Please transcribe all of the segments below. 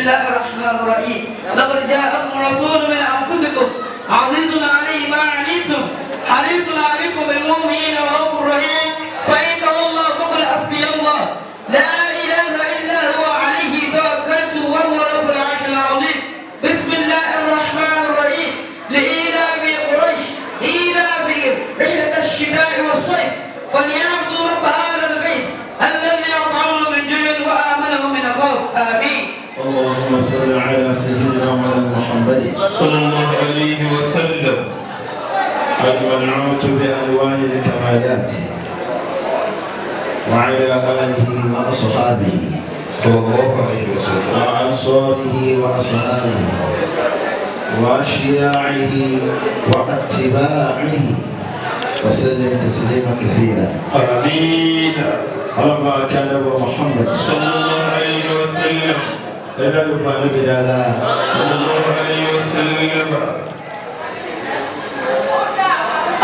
الله الرحمن الرحيم لقد جاءكم رسول من أنفسكم عزيز عليه ما عنيتم حريص عليكم بالمؤمنين رؤوف رحيم فإن تولوا فقل حسبي الله لا إله إلا هو عليه توكلت وهو رب العرش العظيم بسم الله الرحمن الرحيم لإيلاف قريش إيلافهم رحلة الشتاء والصيف فليعبدوا رب هذا البيت الذي أطعمهم من جوع وآمنهم من خوف آمين. اللهم صل على سيدنا محمد صلى الله عليه وسلم. المنعوت بأنواع الكمالات وعلى آله وأصحابه صلى الله عليه وسلم وأنصاره وأصحابه وأشياعه واتباعه وسلم تسليما كثيرا. آمين. اللهم كان محمد صلى الله عليه وسلم إلى لبان بدالا صلى الله عليه وسلم.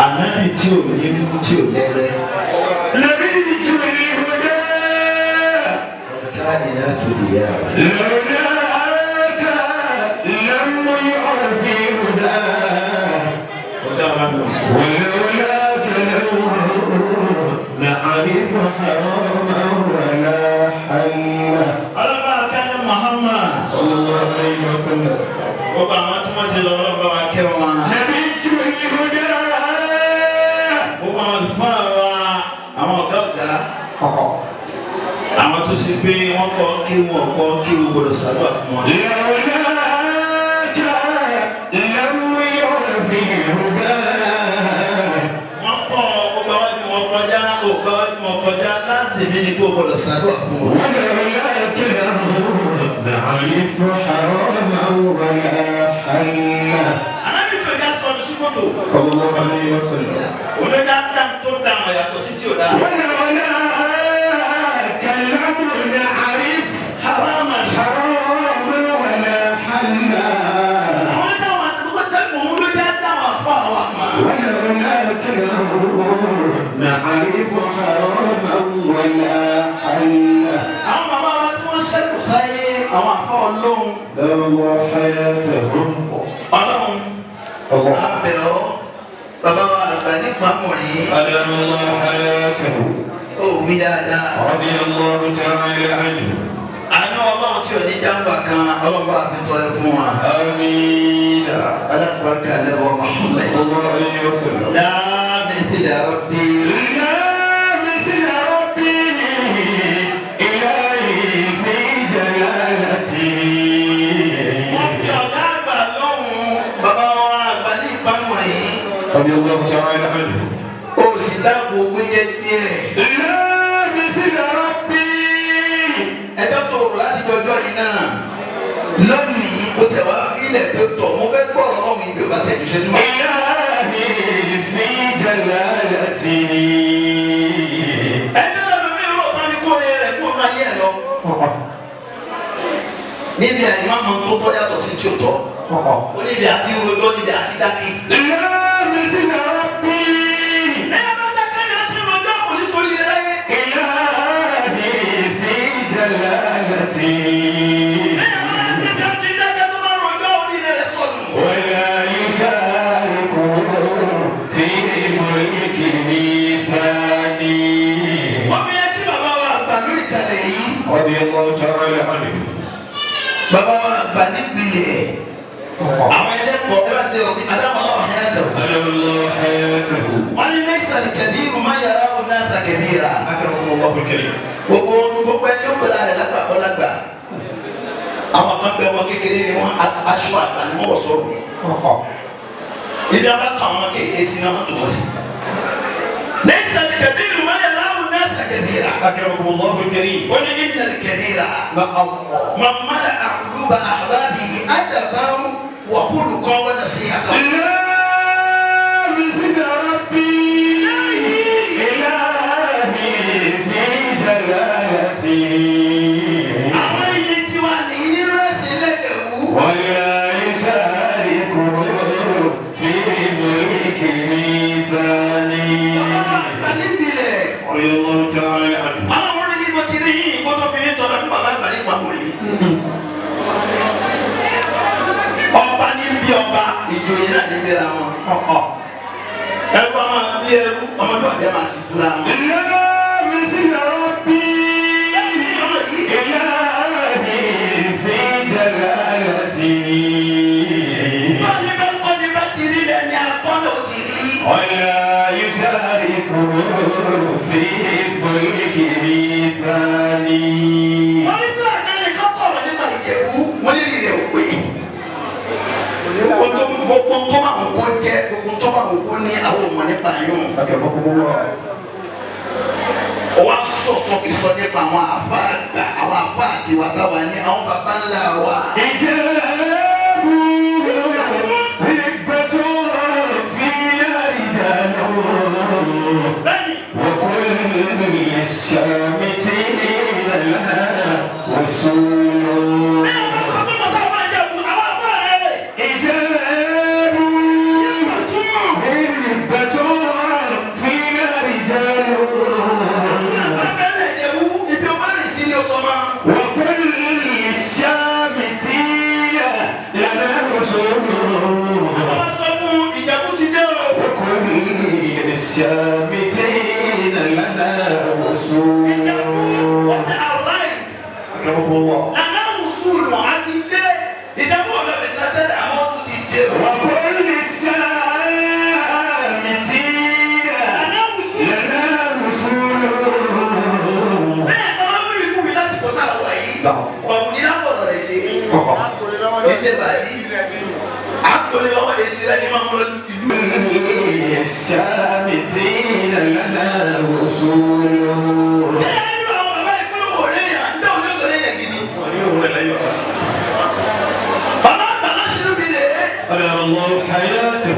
Ànábì tí ò ní tí ò lẹ́lẹ́. Nàbí tí ò ní ìwọ́dẹ́. Ọ̀ká iná tó di yá. Lọ́dà àrẹ́ká lẹ́mú ọ̀fìn ìwọ́dẹ́. Ọ̀ká wa nù. ولولا كلمه نعرف حراما ولا حلا. Ọlọ́ba kánú Muhammad. صلى الله عليه وسلم. Gbogbo àwọn tí wọ́n ti lọ ọlọ́ba wa kẹ́ wọn. Nàbí tí ò ní ìwọ́dẹ́. Gbogbo àwọn àlùfáà wa àwọn ọ̀gá ọ̀gá. Àwọn tó ṣe pé wọ́n kọ́ kí wọ́n kọ́ kí wọ́n gbọdọ̀ ṣàdúrà fún wọn. لولاك لم يعرف الهدى. Wọ́n kọ́ ọgbà wájú wọn kọjá ọgbà wájú wọn kọjá láṣìírí ni kí wọ́n gbọdọ̀ ṣàdúrà fún wọn. ولولاك نعرف حراما ولا حلا. Ànábì tó yá sọ ní síkòtò. صلى الله عليه وسلم. Olójà dá tó dá àwọn yàtọ̀ sí tí ò dá. ولولاك لم نعرف Harama. حراما ولا حلا. Àwọn ẹ̀dá wa tó wọ́n tẹ́ kò ń lójà dá wà fún àwọn àmà. ولولاك نعرف حراما ولا حلا. Àwọn bàbá wa tí wọ́n ṣẹ́kù sáyé àwọn àfọ́ ọlọ́run. الله حياتهم. Ọlọ́run الله abẹ́ ọ́ bàbá wa àgbà nípa mọ̀rin. أدام الله حياته. Ó wí dáadáa. رضي الله تعالى عنه. Àánú ọlọ́run tí ò ní jàmbá kan ọlọ́run bá fi tọrẹ fún wa. آمين. Alábàárkà lẹ́wọ̀ Muhammad. صلى الله عليه وسلم. Láàbẹ̀ sílẹ̀ rọ́bì. لا مثل ربي إلهي في جلالته. Wọ́n fi ọ̀gá àgbà lọ́hùn bàbá wa àgbà ní ìpamọ́ yìí. رضي الله تعالى عنه. Ó sì dáàbò gbéyẹ díẹ̀. لا مثل ربي. Ẹjọ́ tó rò láti jọjọ́ yìí náà. Lónìí ó tẹ̀ wá fílẹ̀ pé tọ̀ mo fẹ́ gbọ́ ọ̀rọ̀ mi bí o bá tẹ̀ jù ṣẹ́jú mọ́. إلهي في جلالته. Ẹjọ́ náà ló bí irú ọ̀tá mi kó rẹ̀ kó máa yẹ̀ lọ. Níbi àyìnbá máa ń tó tọ́ yàtọ̀ sí tí ó tọ́. Ó níbi àti rojọ́ níbi àti dákì. لا مثل ربي. Ẹ bá dákẹ́ ni àti rojọ́ kò ní sórí rẹ̀ láyé. إلهي في جلالته. Ẹ bá níbi àti dákẹ́ tó bá rojọ́ orí rẹ̀ sọnù. ولا يشاركه في ملكه ثاني. Wọ́n fi yẹ kí bàbá wa àgbà lórí ìkàlẹ̀ yìí. رضي الله تعالى عنه. Bàbá wa àgbà nípìnlẹ̀. Àwọn ẹlẹ́kọ̀ọ́ ẹ bá ṣe rọ̀ ní Adámọ́lá ọ̀hẹ́yàtọ̀. أدام الله حياته. Wọ́n ní lẹ́sà kẹ̀bíìrù máa yàrá òun náà sà kẹ̀bíìrà. أكرمكم الله الكريم. Gbogbo ẹni ó gbọ́dọ̀ rẹ̀ lágbàkọ́ lágbà. Àwọn kan bẹ ọmọ kékeré ni wọ́n aṣọ àgbà ni wọ́n wọ̀ sọ̀rọ̀ yìí. Ibi a bá kà wọn kéèké sí náà wọ́n tó wọ́n sí. Lẹ́sà kẹ̀bíìrù máa yàrá òun náà sà kẹ̀bíìrà. أكرمكم الله الكريم. Wọ́n ní ìnà kẹ̀bíìrà. نعم. من ملأ قلوب أحبابه أدبا وخلقا ونصيحة. لا مثل ربي. إلهي في جلالته. Àwọn iye tí wà ní nínú ẹ̀sìn lẹ́dẹ̀ wú. ولا يشاركه في ملكه ثاني. Àgbà níbilẹ̀. رضي الله تعالى عنه. Àwọn orí yìí mo ti rí yìí kó tó fi ń tọrọ fún bàbá àgbà nípa mọ̀ yìí. ẹrú a máa bí ẹrú ọmọdé àbí a máa sì kúra wọn. ìyá mi ti yàrá bí ìyá mi fi jẹ̀rẹ̀ àti. báyìí bá kọ́ ni bá ti rí rẹ̀ ni akọ́nà ò ti rí. ọ̀yà yusáàrí kúrò fi gbòógì mi fani. wọ́n ní tí àjẹyìn kan kọ̀rọ̀ nípa Ìjẹ̀bú wọ́n ní rí rẹ̀ ò pé. gbogbo tó bá wọn kó jẹ́ gbogbo tó bá wọn kó ní àwọn ọmọ nípa yún. wọ́n sọ̀sọ̀ kí sọ nípa àwọn àfa àgbà àwọn àfa àti wàtáwà ní àwọn baba ńlá wa. Ìjẹ̀bú ìgbẹ́tọ̀ fi àríjà lọ. وكل الشامتين لها وصول. إجابة هبة فينا رجال وكل الشامتين لنا وصول. وكل الشامتين لنا وصول. أكرمكم الله. وكل السامتين لنا وصول. السامتين لنا وصول. أدام الله حياته.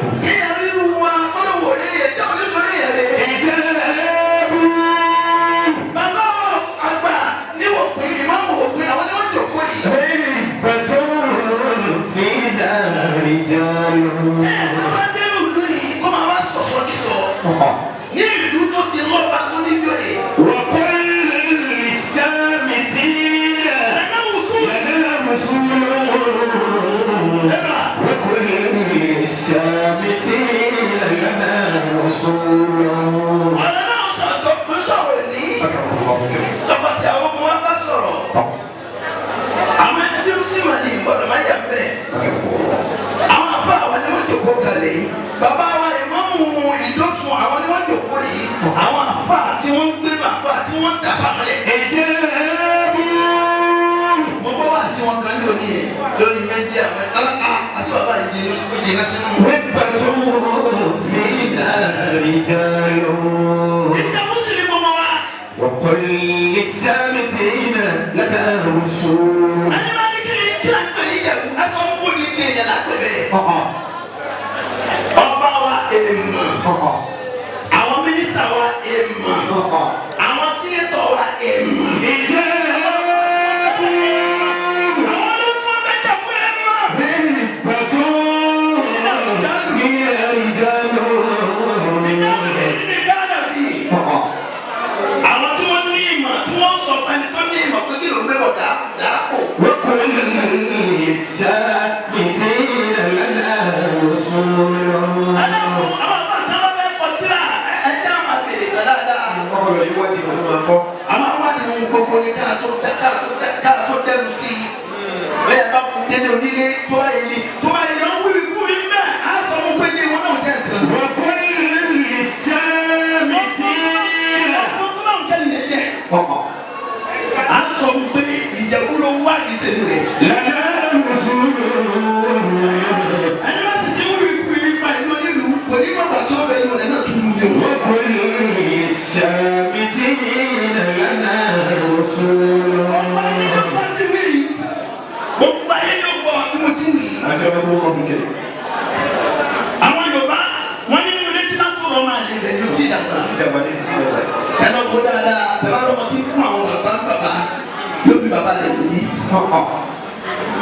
هبة فينا رجال. وكل السامتين لنا وصول. وكل السامتين لنا وصول. أكرمكم الله بكم. àwọn ẹsẹ̀ sí wà ní ìgbọ́dọ̀ máa yà bẹ́ẹ̀. àwọn afọ àwọn ni wọ́n jòkó kalẹ̀ yìí. bàbá wa ìmáàmù Ìdọ̀tun àwọn ni wọ́n jòkó yìí. àwọn afọ tí wọ́n ń gbẹ́rù afọ tí wọ́n ń tàfà mọ́lẹ̀. mo bọ́ wá sí wọn kan lónìí yẹn lórí méjì àwọn àti bàbá yìí ní oṣù tó jìnnà sínú. ìjà mùsùlùmí mọ́mọ́ wa. وكل السامتين لنا وصول. ẹni máa ní kí la ń pè ní Ìjẹ̀bú aṣọ ń kó ní kí èèyàn lágbè bẹ́ẹ̀. ọba wa èèmọ̀. àwọn mínísítà wa èèmọ̀. àwọn sínétọ̀ wa èèmọ̀. àwọn ló tún bẹ Ìjẹ̀bú èèmọ̀. àwọn tí wọ́n ní ìmọ̀ tí wọ́n sọ fún ẹni tó ní ìmọ̀ pé kí ló ń bẹ̀ bọ̀ dàápò. وكل السامتين لنا وصول. alákùn àwọn àbá tí wọ́n bẹ kọ tíra ẹ̀jẹ̀ àwọn àgbèrè kan dáadáa. àwọn awádìí gbogbo ni ká tó dẹ́rù sí i. bẹ́ẹ̀ bá kú délé onílé tó bá yẹ ni wọ́n wúri kú mi bẹ́ẹ̀ á sọ fún pé ní wọn náà jẹ́ nǹkan. وكل السامتين a sọ pé Ìjẹ̀bú ló wá kì í ṣe nìyẹn. لنا وصول. ẹni bá sì ti wúri kú mi nípa ìlú onílù kò ní bàbá tó bẹ inú rẹ̀ náà tún mú mi o. وكل السامتين لنا وصول. gbogbo ayé yóò gbọ́ bí mo ti wì í. أكرمكم الله بكم. àwọn Yorùbá wọn ní ilé tí bá tó rọ máa lè bẹ̀ ló ti dàgbà. ẹ lọ bó dáadáa tẹ̀lé ọmọ tí kún àwọn bàbá yóò fi bàbá rẹ̀ lòdì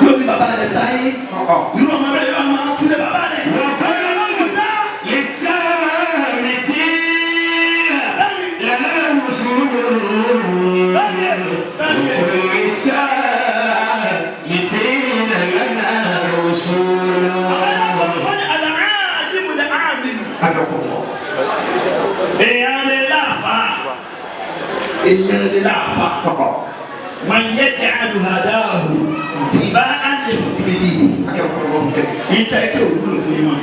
yóò fi bàbá rẹ̀ táyé irú ọmọ bẹ́ẹ̀ yóò máa túlẹ̀ bàbá rẹ̀. للسامتين لنا وصول. وكل السامتين لنا وصول. èèyàn lè láàfà èèyàn lè láàfà man yẹ àdùhàdáhù tìbá àlè kiri ìta ẹkẹ òwúlò fún yín mọ.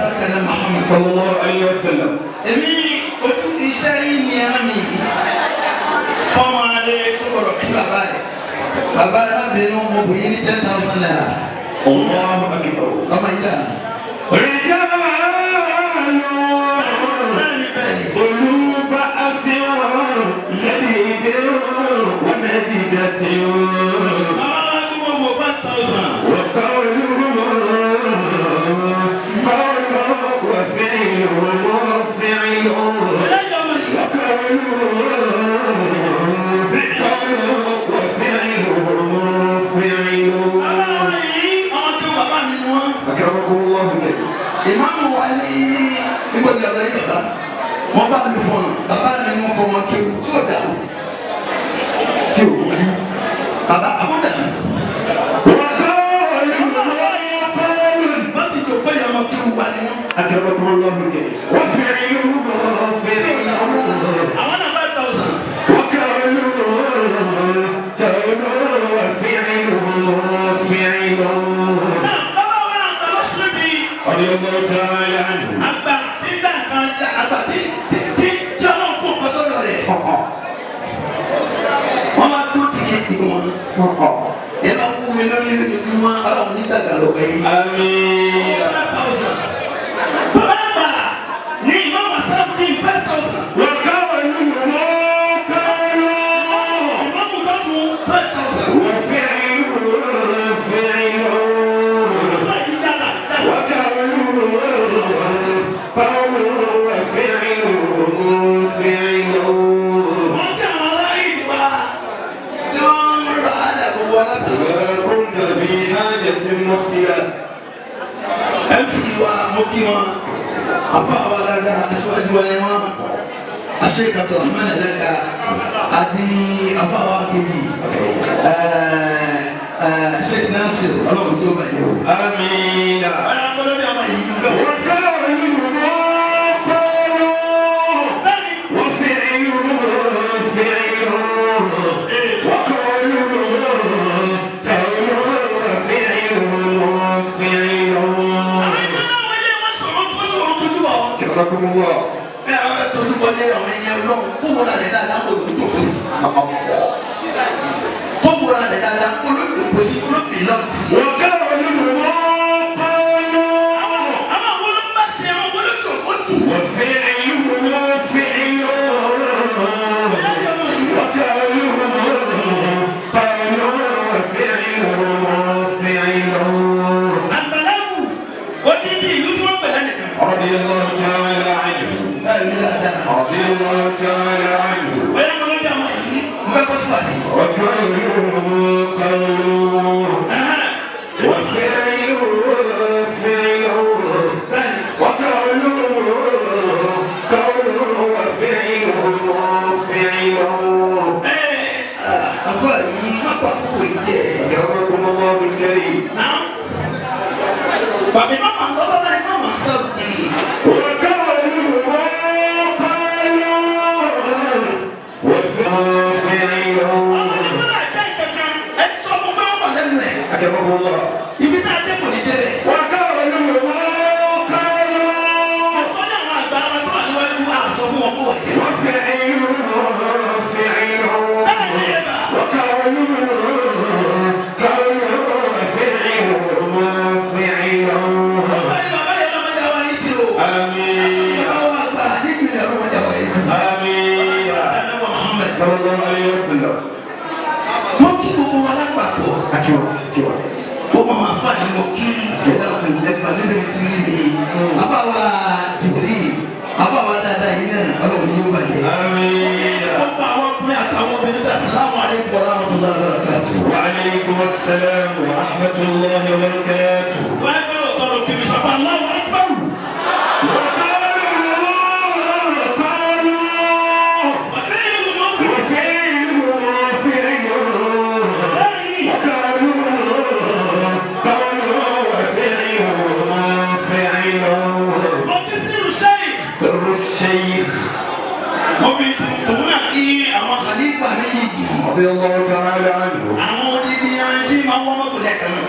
Sallallahu alayhi wa sallam. Èmi ojú iṣẹ́ yìí ni a mi fọ́ọ̀mù alẹ́ tó gbọ́dọ̀ kí bàbá yẹ. Bàbá yẹ láti inú ọmọ obìnrin ní 10,000 naira. Ọmọ yìí dà. Olúba àfihàn ṣẹ́dídé wọ́n méjì dẹ̀tí o. Bàbá wa kú gbogbo 5,000. Wọ́n kọ́ olúwa وفعل وفعل أكرمكم الله بك. Ìmáàmù wa ní ìgbọ̀dọ̀ ọ̀dọ̀ yìí bàbá wọ́n bá mi fọ̀nà bàbá mi ní wọ́n kọ́ wọn kéwù tí ò dà tí ò kú bàbá àbúdà wọ́n ti jò pé ọmọ kéwù wà ní wọn. أكرمكم الله بك. وفعل àwọn náà 5,000. وكان وفعل bàbá wa àgbà lọ́sùn mi. رضي الله تعالى عنه. àgbà tí ń dà kan àgbà tí ọlọ́run kò kọ́ sọ́dọ̀ rẹ̀. wọ́n máa dúró tì í kí wọn. ẹ bá kú mi lórí lójoojúmọ́ ọlọ́run nígbà gàlọ́gbà yìí. آمين. 5,000. bàbá àgbà ní ìmọ̀ wàsáàpù ní 5,000. ìmọ̀mù dọ́tun 5,000. wọ́n jẹ́ àwọn aláìní wa tí wọ́n ń ra àdàbò wa láti. MC wa mo kí wọn afa wa dáadáa aṣíwájú wa ni wọn Sheikh Abdulrahman Alaga àti afa wa kejì Sheikh Nasir Ọlọ́run tó bàjẹ́ o. آمين. ọ̀rọ̀ àgbọ̀dọ̀ bí àwọn yìí ń bẹ̀ wọ́n. أكرمكم الله. bẹ́ẹ̀ wọ́n bẹ tójú bọ́lé àwọn ẹ̀yẹ ọlọ́run kó wọ́n rà lẹ̀ dáadáa kó lóun tó kó sí. kó wọ́n rà lẹ̀ dáadáa kó lóun tó kó sí kó lóun fi lọ́ọ̀tì sí. àwọn àwọn ló ń bá ṣe àwọn wọlé tó kó tì. àgbàlagbù ó ní bí ìlú tí wọ́n pẹ̀lẹ́ nìkan. رضي الله تعالى عنه. báyìí dáadáa. رضي الله تعالى عنه. bóyá mo ló dé àwọn yìí mo fẹ́ kó síwájú. àbọ̀ yìí má pa àkókò yìí jẹ́. أكرمكم الله الكريم. bàbá má ma lọ́wọ́ náà má ma sọ̀rọ̀ yìí. ọmọ nígbà náà jẹ́ sallallahu alayhi wa sallam. mo kí gbogbo wa lápapọ̀. Akiwa. gbogbo àwọn àfáàní mo kí ẹ̀dá ọkùnrin ẹgbàá nínú etí rí mi. àbáwá jìbìrì àbáwá dáadáa yìí náà ọlọ́run yóò bàjẹ́. Àmín. gbogbo àwọn ọkùnrin àtàwọn obìnrin bẹ́ẹ̀ assalamu alaikum wa rahmatullahi wa barakatuh. Wa alaykum assalam wa rahmatullahi wa barakatuh. wọ́n á gbọ́dọ̀ tọrọ kí mi sọ́kọ́ Allahu akbar. رضي الله تعالى عنه.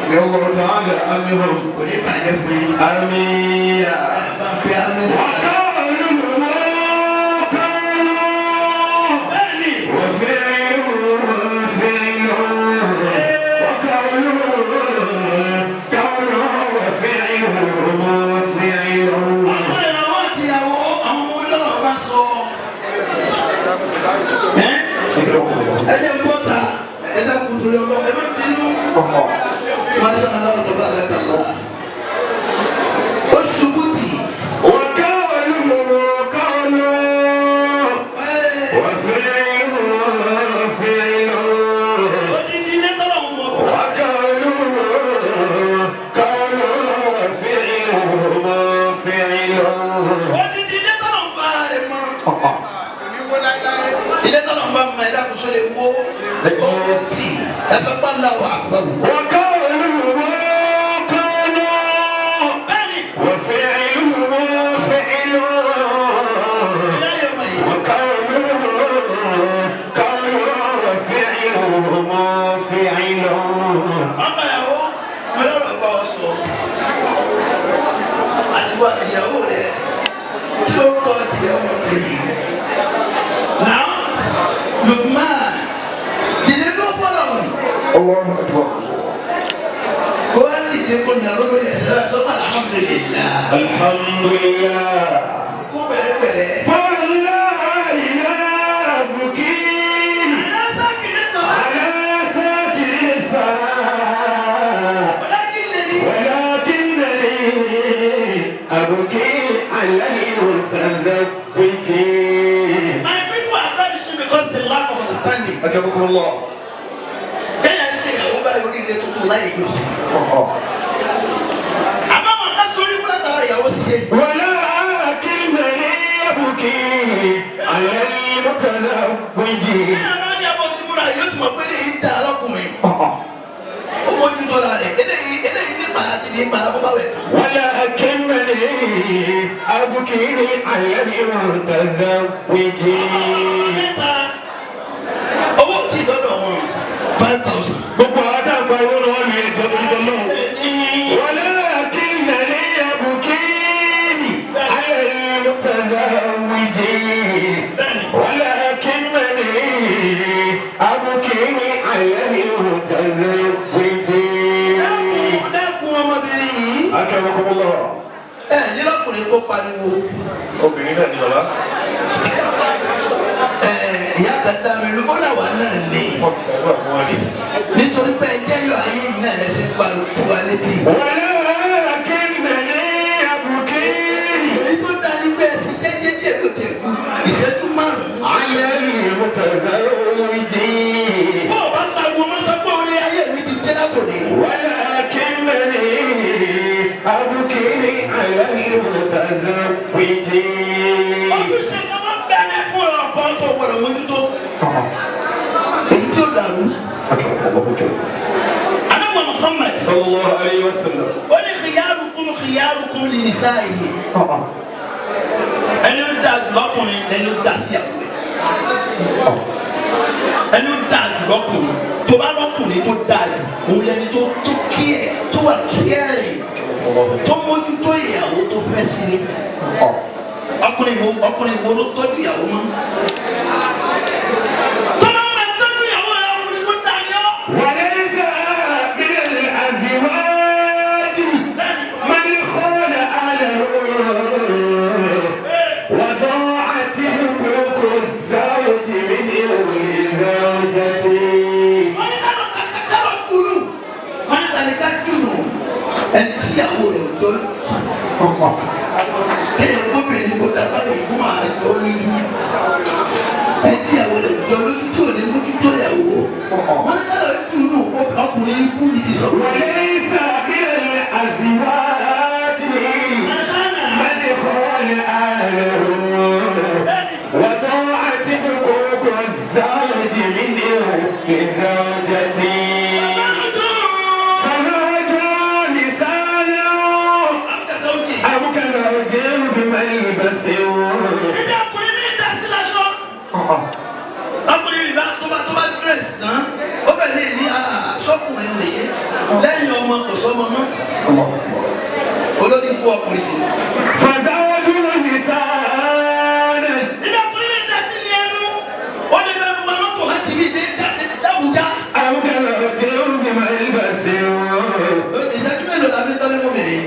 رضي الله تعالى عنهم. آمين. ẹni ń bọ́ ta ẹ̀dá kùtùrẹ́ ọlọ́ ẹ má bínú. Masha Allah tabarakallah. ó ṣubú tì. ilé tọ́lọ̀ ń bá mọ ẹ̀dá kùsọ́ lè wó owó tì ẹ̀sọ́ pa Allahu akbar. àtiwọ́ àtìyàwó rẹ̀ kí ló ń tọ́ àtìyàwó rẹ̀ yìí. Lukman, dìde ló fọlọ́ mi. Kó wá dìde kó nà lórí ẹsẹ̀ rẹ̀ sọ́kà alhamdulillah. Alhamdulillah. Kó pẹ̀lẹ́pẹ̀lẹ́. Fọlá ìlà bùkí. Alásà kìíní tán. Alásà kìíní tán. Wàlákìnnì àbùkí àlàyé mùtàzàwìjì. My people are vanishing because the lack of understanding. Akramakumullah. Kẹ́yà ṣe ìyàwó báyìí orí ilé tuntun láyé yóò sí. Àmọ́ àwọn ká sórí wúlá tààrà ìyàwó ṣiṣẹ́. Wàlákìnnì àbùkí àlàyé mùtàzàwìjì. Ní àbá ní abọ́ tí múra yóò ti mọ̀ pé lè dá alákùnrin. Ó mójú tọ́ra rẹ̀ eléyìí nípa àti ní ìpàdé bó bá wẹ̀ tán. ولكنني أبكي على المتزوجين. Owó tí ìdọ́dọ̀ wọn 5,000. gbogbo àdàgbà ìwọ náà lè jọ lórí lọ. ولكنني أبكي على المتزوجين. ولكنني أبكي على المتزوجين. Dákun ọmọbìnrin yìí. Akramakumullah. Nílọ́kùnrin tó pariwo. Obìnrin náà ni bàbá. Ìyá kan dá mi lóko làwa náà ní. Nítorí pé ẹjẹ́ yọ ayé yìí náà lẹ́sẹ̀ pariwo fún wa létí. ولكنني أبكي Èyí tó dá ní pé ẹsẹ̀ jẹ́jẹ́ díẹ̀ ló ti kú. Ìṣẹ́jú márùn-ún. على المتزوجين. Bó o bá pariwo máa sọ pé orí ayé mi ti dé látòní. ولكنني أبكي على المتزوجين. Ojúṣe kan máa ń bẹ̀rẹ̀ fún ọkàn tó gbọdọ̀ mójútó. Èyí tí ó dàrú. Ànábì Muhammad. صلى الله عليه وسلم. Ó ní khiyarukum li nisa'ihi. Ẹni ó da lọ́kùnrin ẹni ó da síyàwó ẹ̀. Ẹni ó da lọ́kùnrin tó bá lọ́kùnrin tó da jù òun lẹni tó kí ẹ̀ tó wà kí ẹ̀ rìn tó mójútó ìyàwó tó fẹ́ sílé. Ọkùnrin wo ló tọ́jú ìyàwó mọ́? Tó bá máa tọ́jú ìyàwó rẹ̀ ọkùnrin tó dá ní ọ́. وليس من الأزواج من خان أهله وضاعت حقوق الزوج من أهله Obìnrin kò dàgbà yìí kó máa jọ lójú. Ẹtí ìyàwó rẹ̀ jọ lójú tí ò ní mójú tó ìyàwó. Wọ́n ní ká lọ tún nù ọkùnrin ikú yìí sọ. وليس بالأزواج من يكون أهله وطاعة حقوق الزوج منه لزوجته فزوج لسانه أو كزوج بملبس Ọkùnrin mi bá tó bá dírẹ́sì tán, ó bẹ̀ lè ní sọ́kùnrin rèé lẹ́yìn ọmọ kò sọ́mọ náà. Olórí ikú ọkùnrin sí. فزوج لسانه Nígbà ọkùnrin mi dá sí ní ẹnu, ó lè fẹ́ mọ lọ́tọ̀ láti bí dé dábùjá. أو كزوج بملبس Ìṣẹ́jú mélòó la fi tọ́lé mọ́bìnrin?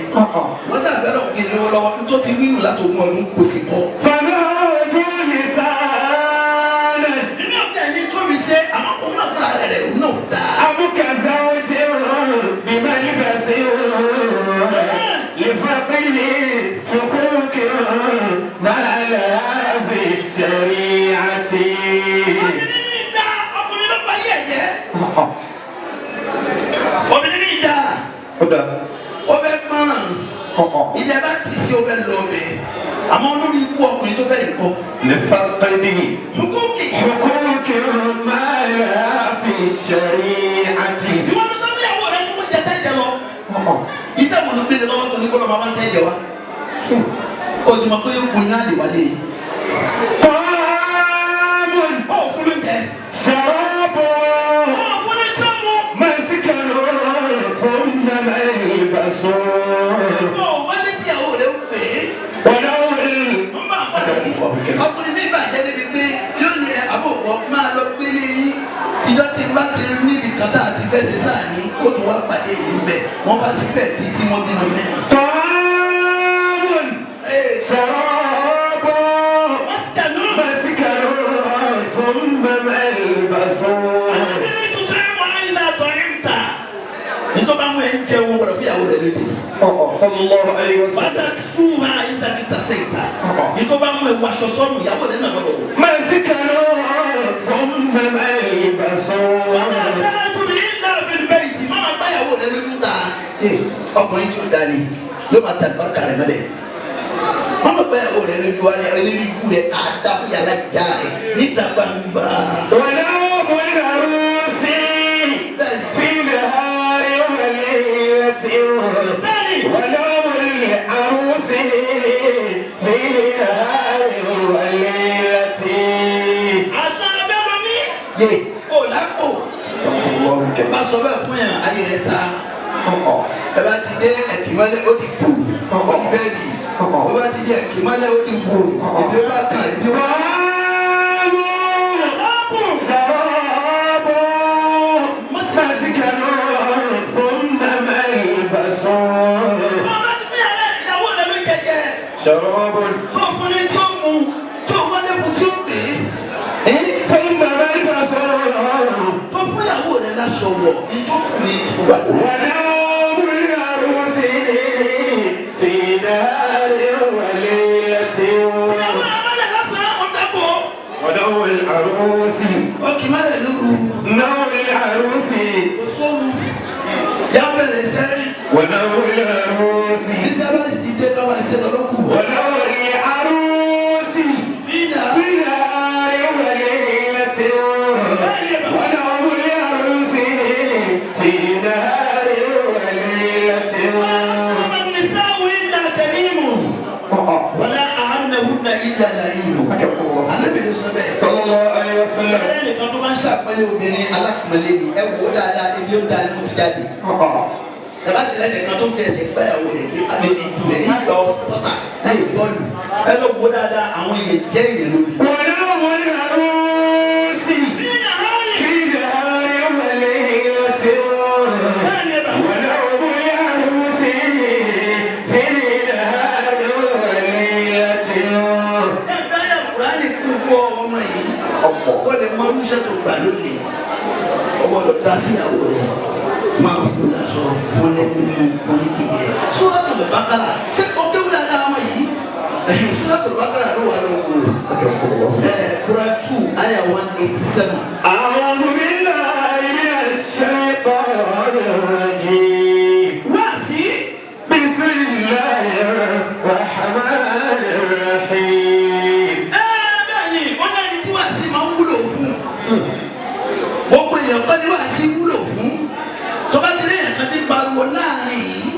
Wọ́n ṣàgbẹ́rọ̀ òkè lówó lọ́wọ́ tó ti wínú láti ogún ọdún kò sì kọ́. فزوج لسانه Nínú ọ̀tẹ̀ ní tóbi ṣe àwọn kò náà fúnra rẹ̀ náà dáa. أو كزوج بملبس لفقد حقوق ما لها في الشريعة Obìnrin mi dá ọkùnrin ló bá yẹ̀ yẹ́. Obìnrin mi dá ó fẹ́ gbọ́ràn. Ibi ẹ bá ti sí ó fẹ́ lọ ọbẹ̀. Àmọ́ olórí ikú ọkùnrin tó fẹ́ yìí kọ́. لفقد Hukuki. حقوق ما لها في الشريعة Ìwọ ló sọ fún ìyàwó rẹ̀ kó jẹ tẹ́jẹ lọ. Iṣẹ́ wo ló gbé lọ́wọ́ tó ní kó lọ́ máa máa tẹ́jẹ wá? O ti mọ̀ pé yóò gbóyún àlè wálé. طعام Ó fún ló jẹ. شراب Ó fún ní tí ó mú. مسكن ثم ملبس Ó wálé tí ìyàwó rẹ̀ ń pè é. ونوع Ń bá àpàdé yìí. Ọkùnrin mi bàjẹ́ débi pé yóò ní àbòbọ̀ máa lọ gbélé yín. Ìjọ tí n bá ti níbi kan tá a ti fẹ́ ṣe sáà ní ó tún wá pàdé yìí ń bẹ̀. Wọ́n bá síbẹ̀ títí wọ́n bínú mẹ́rin. طعام شراب مسكن ثم ملبس Nítorí àwọn ẹ̀ ń jẹun wọ̀rọ̀ fún ìyàwó rẹ̀ lédè. صلى الله عليه وسلم Pàtàkì fún wa ìsàkì tàṣẹ ìta. Nítorí àwọn ẹ̀ wàṣọ sọ́nù ìyàwó rẹ̀ náà lọ́wọ́. مسكن ثم ملبس Máma gbá ìyàwó rẹ̀ lójú ta. Ọkùnrin tí ó da ni yóò máa tàbí bárúkà rẹ̀ mọ́lẹ̀. Máma gbá ìyàwó rẹ̀ lójú wa ni ẹlẹ́ni ikú rẹ̀ á dá fún yàrá ìjà rẹ̀ níta gbangba. ونوم العروس في نهار وليلة ونوم العروس في نهار وليلة Àṣà abẹ́rù mi. Kò lápò. Bá sọ bẹ́ẹ̀ fún yàn ayé rẹ̀ ta. Ẹ bá ti dé ẹ̀kìmọ́lẹ̀ ó ti kú. Ó ti bẹ́ẹ̀ di. Ó bá ti dé ẹ̀kìmọ́lẹ̀ ó ti kú. Ìdí ó bá kàn ìdí ó bá. شراب مسكن ثم ملبس Bàbá ti fi àlẹ́ ìyàwó rẹ̀ ló jẹjẹ. شراب Tó fún ní tí ó mú. Tí ó wọlé fún tí ó pè é. ثم ملبس Tó fún ìyàwó rẹ̀ láṣọ wọ̀. Ìjókòó ni ìtura. ونوم العروس في نهار وليلة Ìyàwó rẹ̀ wọlé lásán ó dábò. ونوم العروس Ó kì í má lẹ̀ lóru. نوم العروس Kò sóru. Yá bẹ̀rẹ̀ sẹ́yìn. ونوم العروس Bí sábà ti dé ká máa ṣe lọ́lọ́kù. ونوم العروس Fínà. في نهار وليلة ونوم العروس في نهار وليلة أكرم النساء إلا كريم ولا أعنهن إلا لئيم. Alábìrin sọ bẹ́ẹ̀. صلى الله عليه وسلم Ẹ̀rẹ́ nìkan tó máa ń ṣàpọ́nlé obìnrin alákùnrin ni ẹ wò ó dáadáa ibi ó dáa ni mo ti jáde. Ẹ bá sì lẹ́nìkan tó fi ẹsẹ̀ gbáyàwó rẹ̀ pé abẹ́ni ikú rẹ̀ nígbà ọ̀sán láì bọ́ọ̀lù. Ẹ lọ wò ó dáadáa àwọn èèyàn jẹ́ èèyàn lóbi. ونوم العروس في نهار وليلة ونوم العروس في نهار وليلة Ẹ fẹ́ yà Kùránì kú fún ọmọ yìí. Ó lè mọ irúṣẹ́ tó gbà lónìí. Ó gbọ́dọ̀ dá sí àwọ̀ rẹ̀. Máa fún un aṣọ fún ní mímú fún ní kíkẹ́. Suratul Baqara ṣé ọjọ́ wúlò Suratul Baqarah ló wà lóko. Quran 2 ayah 187. أعوذ بالله من الشيطان الرجيم. بسم الله الرحمن الرحيم. Bẹ́ẹ̀ni, wọ́n náà ní tí wàá sí máa ń wúlò fún. Gbogbo èèyàn kọ́ ni wàá sí wúlò fún. Tó bá ti rí èèyàn kan tí ń pariwo láàrin yìí,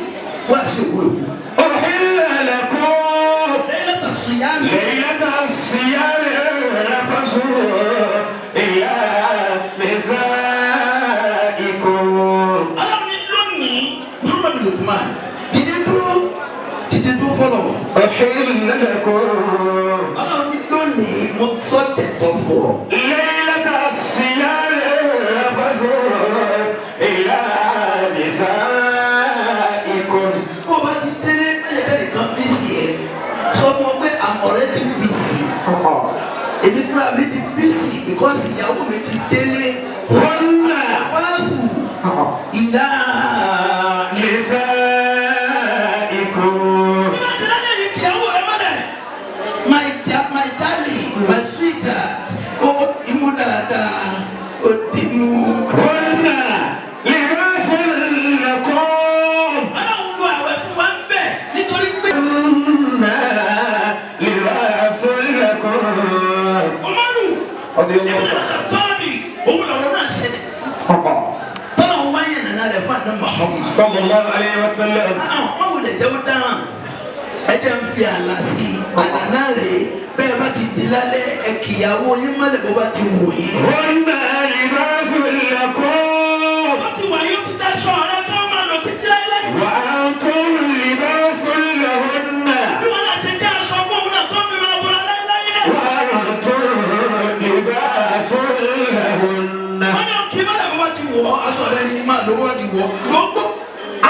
wàá sí wúlò fún. أحل لكم ليلة الصيام الرفث إلى نسائكم. Ọlọ́run ní lónìí, Muhammadu Lukman, dìde dúró fọlọ́. أحل لكم Ọlọ́run ní lónìí, mo sọ tẹ̀tọ̀ fún ọ. ليلة الصيام الرفث إلى نسائكم. Bó o bá ti délé, ẹ̀yẹ̀kẹ́ nìkan bí sí ẹ. Sọ fún ọ pé I'm already busy. Èmi fúnra mi ti busy because ìyàwó mi ti délé. Fáàfù ìlà. نسائكم. My darling, my sweetheart, imú dáadáa, ó dìmú. هن لباس لكم. Ọlọ́run lo àwẹ̀ fún wa ń bẹ̀ nítorí pé. هن لباس لكم. Ọmọlù, ìbílẹ̀ Kàtọ́ọ̀bì, òun lọ̀rọ̀ náà ṣẹlẹ̀ sí. Tọ́lá ń wáyé nàná rẹ̀ fún àná Muhammad. صلى الله عليه وسلم. Wọ́n wulẹ̀ jẹ́wọ́ dáhùn. Ẹ jẹ́ ń fi àlà sí i. Àlà náà rèé bẹ́ẹ̀ bá ti di lálẹ́ ẹ kìyàwó yín mọ́lẹ̀ bó bá ti wù yín. هن لباس لكم. Bó ti wà yóò ti dáṣọ ọ̀rẹ́ tó máa lò títí láéláé. وأنتم لباس لهن. Bí wọ́n náà ṣe jẹ́ aṣọ fún òun náà tó fi máa bọ̀rọ̀ láéláé náà. وأنتم لباس لهن. Wọ́n ní òkè mọ́lẹ̀ bó bá ti wọ̀ ọ́ aṣọ rẹ ni máa lò bó bá ti wọ̀ ọ́. Gbogbo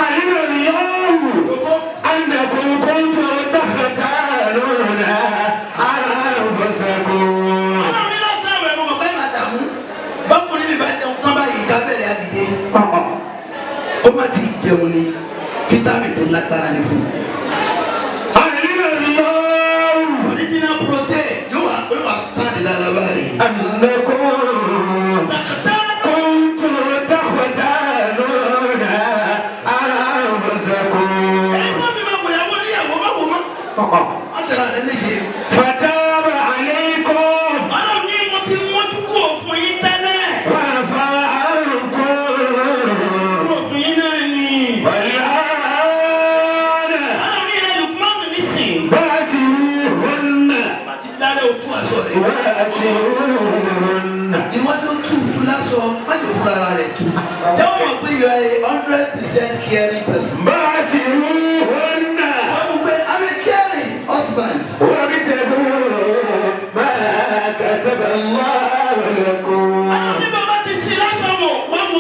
علم الله gbogbo. أنكم كنتم تختانون أنفسكم. Ọlọ́run ní lọ́sàn-án rẹ̀ mo mọ̀ pé màdàmú. Bọ́kùnrin mi bá jẹun tán báyìí ká bẹ̀rẹ̀ àdìde. Kó má ti jẹun ni fítámì tó lágbára ni fún un. علم الله Original protein yóò wá sáàdì dáadáa báyìí. أنكم Tàkàtà. كنتم تختانون أنفسكم. Ẹ̀kọ́ fi máa bòyàwó níyàwó má wò mọ́. Wọ́n ṣe ra rẹ̀ léṣe. فتاب عليكم Ọlọ́run ní mo ti mójú kúrò fún yín tẹ́lẹ̀. وعفى عنكم. Kúrò fún yín náà ni. والآن Ọlọ́run ní ilẹ̀ Lukman nísìn. باشروهن Bá ti dáre ojú aṣọ rẹ̀. باشروهن. Ìwọ́n tó tú lásọ, má jò fún ara rẹ̀ tú. Jẹ́wọ́n mọ̀ pé you are a 100% caring person. باشروهن Wọ́n mú pé I'm a caring husband. وابتغوا ما كتب الله لكم. Àwọn ní bàbá ti ṣe lásán wọ̀, wọ́n mú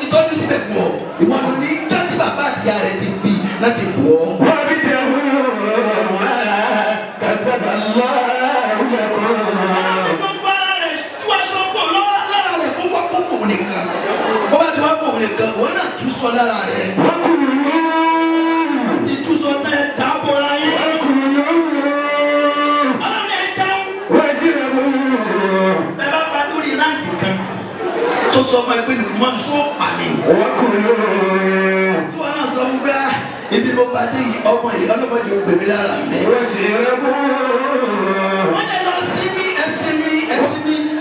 ìtọ́jú síbẹ̀ fún ọ. Ìwọ ló ní dátí bàbá àti ìyá rẹ̀ ti bí láti wọ̀ ọ́. وابتغوا ما كتب الله لكم. Gbogbo ara rẹ̀ tú aṣọ kò lọ́wọ́ lára rẹ̀ kó wá kó kò nìkan. Bó bá ti wá kò nìkan, wọ́n náà tú sọ lára rẹ̀. وكلوا Ti tú sọ tẹ́ dáàbò ra yín. وكلوا Ọlọ́run ẹ̀ jẹun. واشربوا. Bẹ́ẹ̀ bá pa lórí ráǹdì kan tó sọ fún ẹgbẹ́ Lukman sọ pàmì. وكلوا Tí wọ́n náà sọ fún pé ibi mo bá dé yìí ọmọ yìí ọlọ́mọdé ò gbèmí lára mi. واشربوا. Wọ́n lè lọ sinmi ẹsinmi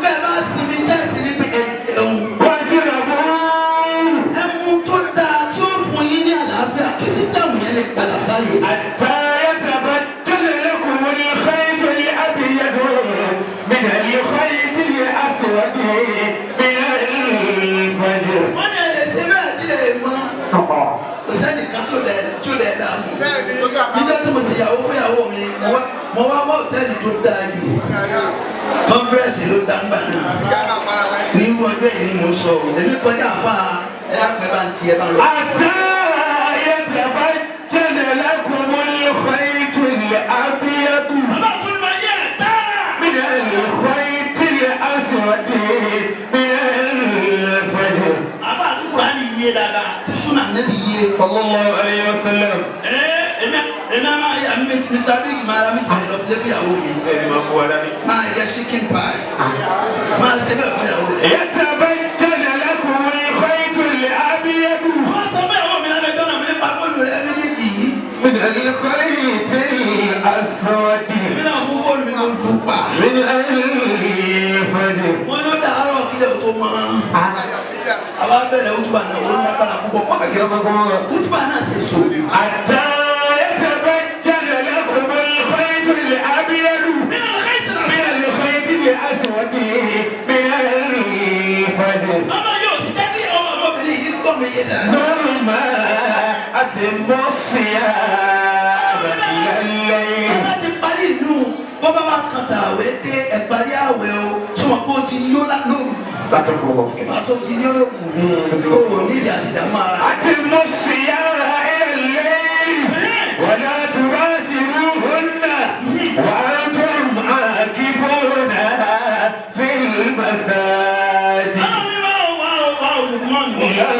bẹ́ẹ̀ bá sinmi jẹ́ sinmi pé ẹ̀hún. واشربوا. Ẹmu tó dáa tí ó fún yín ní àlàáfíà kí sísẹ́mù yẹn lè padà sáyé. حتى يتبدل لكم الخيط الأبيض من الخيط الأسود من الفجر. Wọ́n ní ẹ̀rẹ̀ ṣe bẹ́ẹ̀ tí lè mọ́. Kò sẹ́ni kan tí ó dẹ̀ dààmú. Nígbà tí mo ṣe ìyàwó fún ìyàwó mi, mo wá wá òtẹ́ẹ̀lì tó dáa jù. Kọ́nfẹ́rẹ́nsì ló dáńgbà náà. Ní irú ọjọ́ yìí ni mo sọ, èmi kọjá àfa ẹ̀rá pẹ́ bá ń tiẹ̀ bá ń lọ. حتى يتبدل لكم الخيط الأبيض Bàbá tó ń lọ yẹ tààrà. من الخيط الأسود من الفجر. Àbá àti Kùránì yé dáadáa, tí Súnà Nábì yé. صلى الله عليه وسلم. Èmi á máa yà mí méjì, Mr. Big máa ra méjì báyìí lọ. ṣe fún ìyàwó mi. máa jẹ chicken pie. máa ṣe bẹ́ẹ̀ fún ìyàwó rẹ̀. يتبجل لكم الخيط الأبيض wọ́n sọ fún ìyàwó mi lálẹ́ jọ́nà mi nípa fóònù rẹ̀ méjèèjì yìí. من الخيط الأسود èmi náà mú fóònù mi mo lù ú pa. من الفجر. wọ́n ló dàárọ̀ kílẹ̀ tó mọ́. àbá bẹ̀rẹ̀ ojúbà náà wọ́n ní agbára púpọ̀ ojúbà náà ṣe so. حتى يتبجل لكم الخيط الأبيض من الخيط الأسود من الفجر. ọmọ yóò ti jẹ́ kí ọmọbìnrin yìí gbọ́ mi yé dáa. ثم أتموا الصيام إلى الليل. bàbá ti parí ìlú bọ́bá wa kan tàwé dé ẹ̀parí àwẹ̀ o sọmọ pé o ti yó lóru. bàbá tó ti yó lóru o ò nídìí àti ìdààmú ara. أتموا الصيام إلى الليل ولا تباشروهن وأنتم عاكفون في المساجد. لا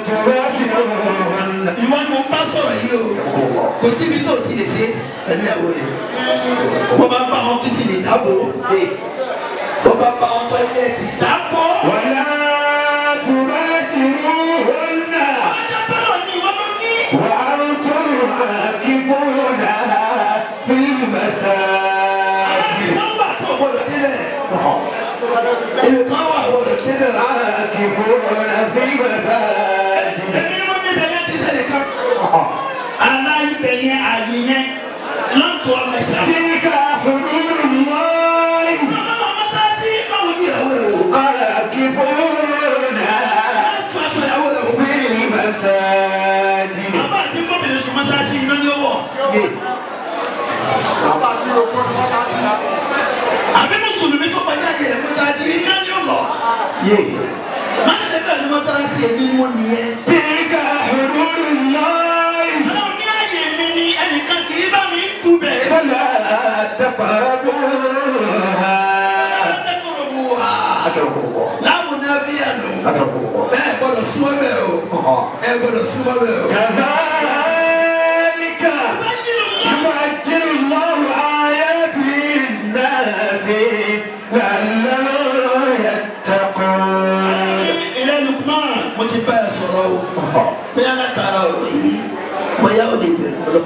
تباشروهن. ìwọ ni mo bá sọ̀rọ̀ yìí o kò síbi tó o ti lè ṣe pẹ̀lú ìyàwó rẹ̀. wọ́n bá bá wọn kí sì lè dáàbò wọ́n bá bá wọn tọ́ílẹ̀tì dáàbò. ولا تباشروهن وأنتم عاكفون في المساجد. gbọ́dọ̀ débẹ̀ èyí kan wà gbọ́dọ̀ débẹ̀. عاكفون في المساجد. ìṣẹ̀lẹ̀ kan. aláìbẹ̀yẹ àyẹ̀yẹ lọ́tọ̀ ọ̀mẹ̀ta. تلك حدود الله ìyàwó ẹ̀ wò. عاكفون fún aṣọ ìyàwó rẹ̀ wò. في المساجد. bàbá àti gómìnà sùnmọ́sáàsì iná ni ó wọ̀. àbí mùsùlùmí tó kọjá yẹ mọ́sálásí iná ni ó lọ. má ṣe bẹ́ẹ̀ ni mọ́sálásí èmi ni wọ́n nìyẹn. تلك حدود الله ọlọ́run ní ààyè mi ni ẹnìkan kì í bá mi tú bẹ̀. فلا تقربوها. أكرمكم الله. láàmú ní abíyànú. أكرمكم الله. bẹ́ẹ̀ gbọ́dọ̀ súnmọ́ bẹ́ẹ̀ o. ẹ gbọ́dọ̀ súnmọ́ bẹ́ẹ̀ o. كذلك يبجل الله آياته للناس لعلهم يتقون. ilé Lukman mo ti bá ẹ sọ̀rọ̀ o. bóyá látara ọ̀rọ̀ yìí bóyá o lè bẹ̀rù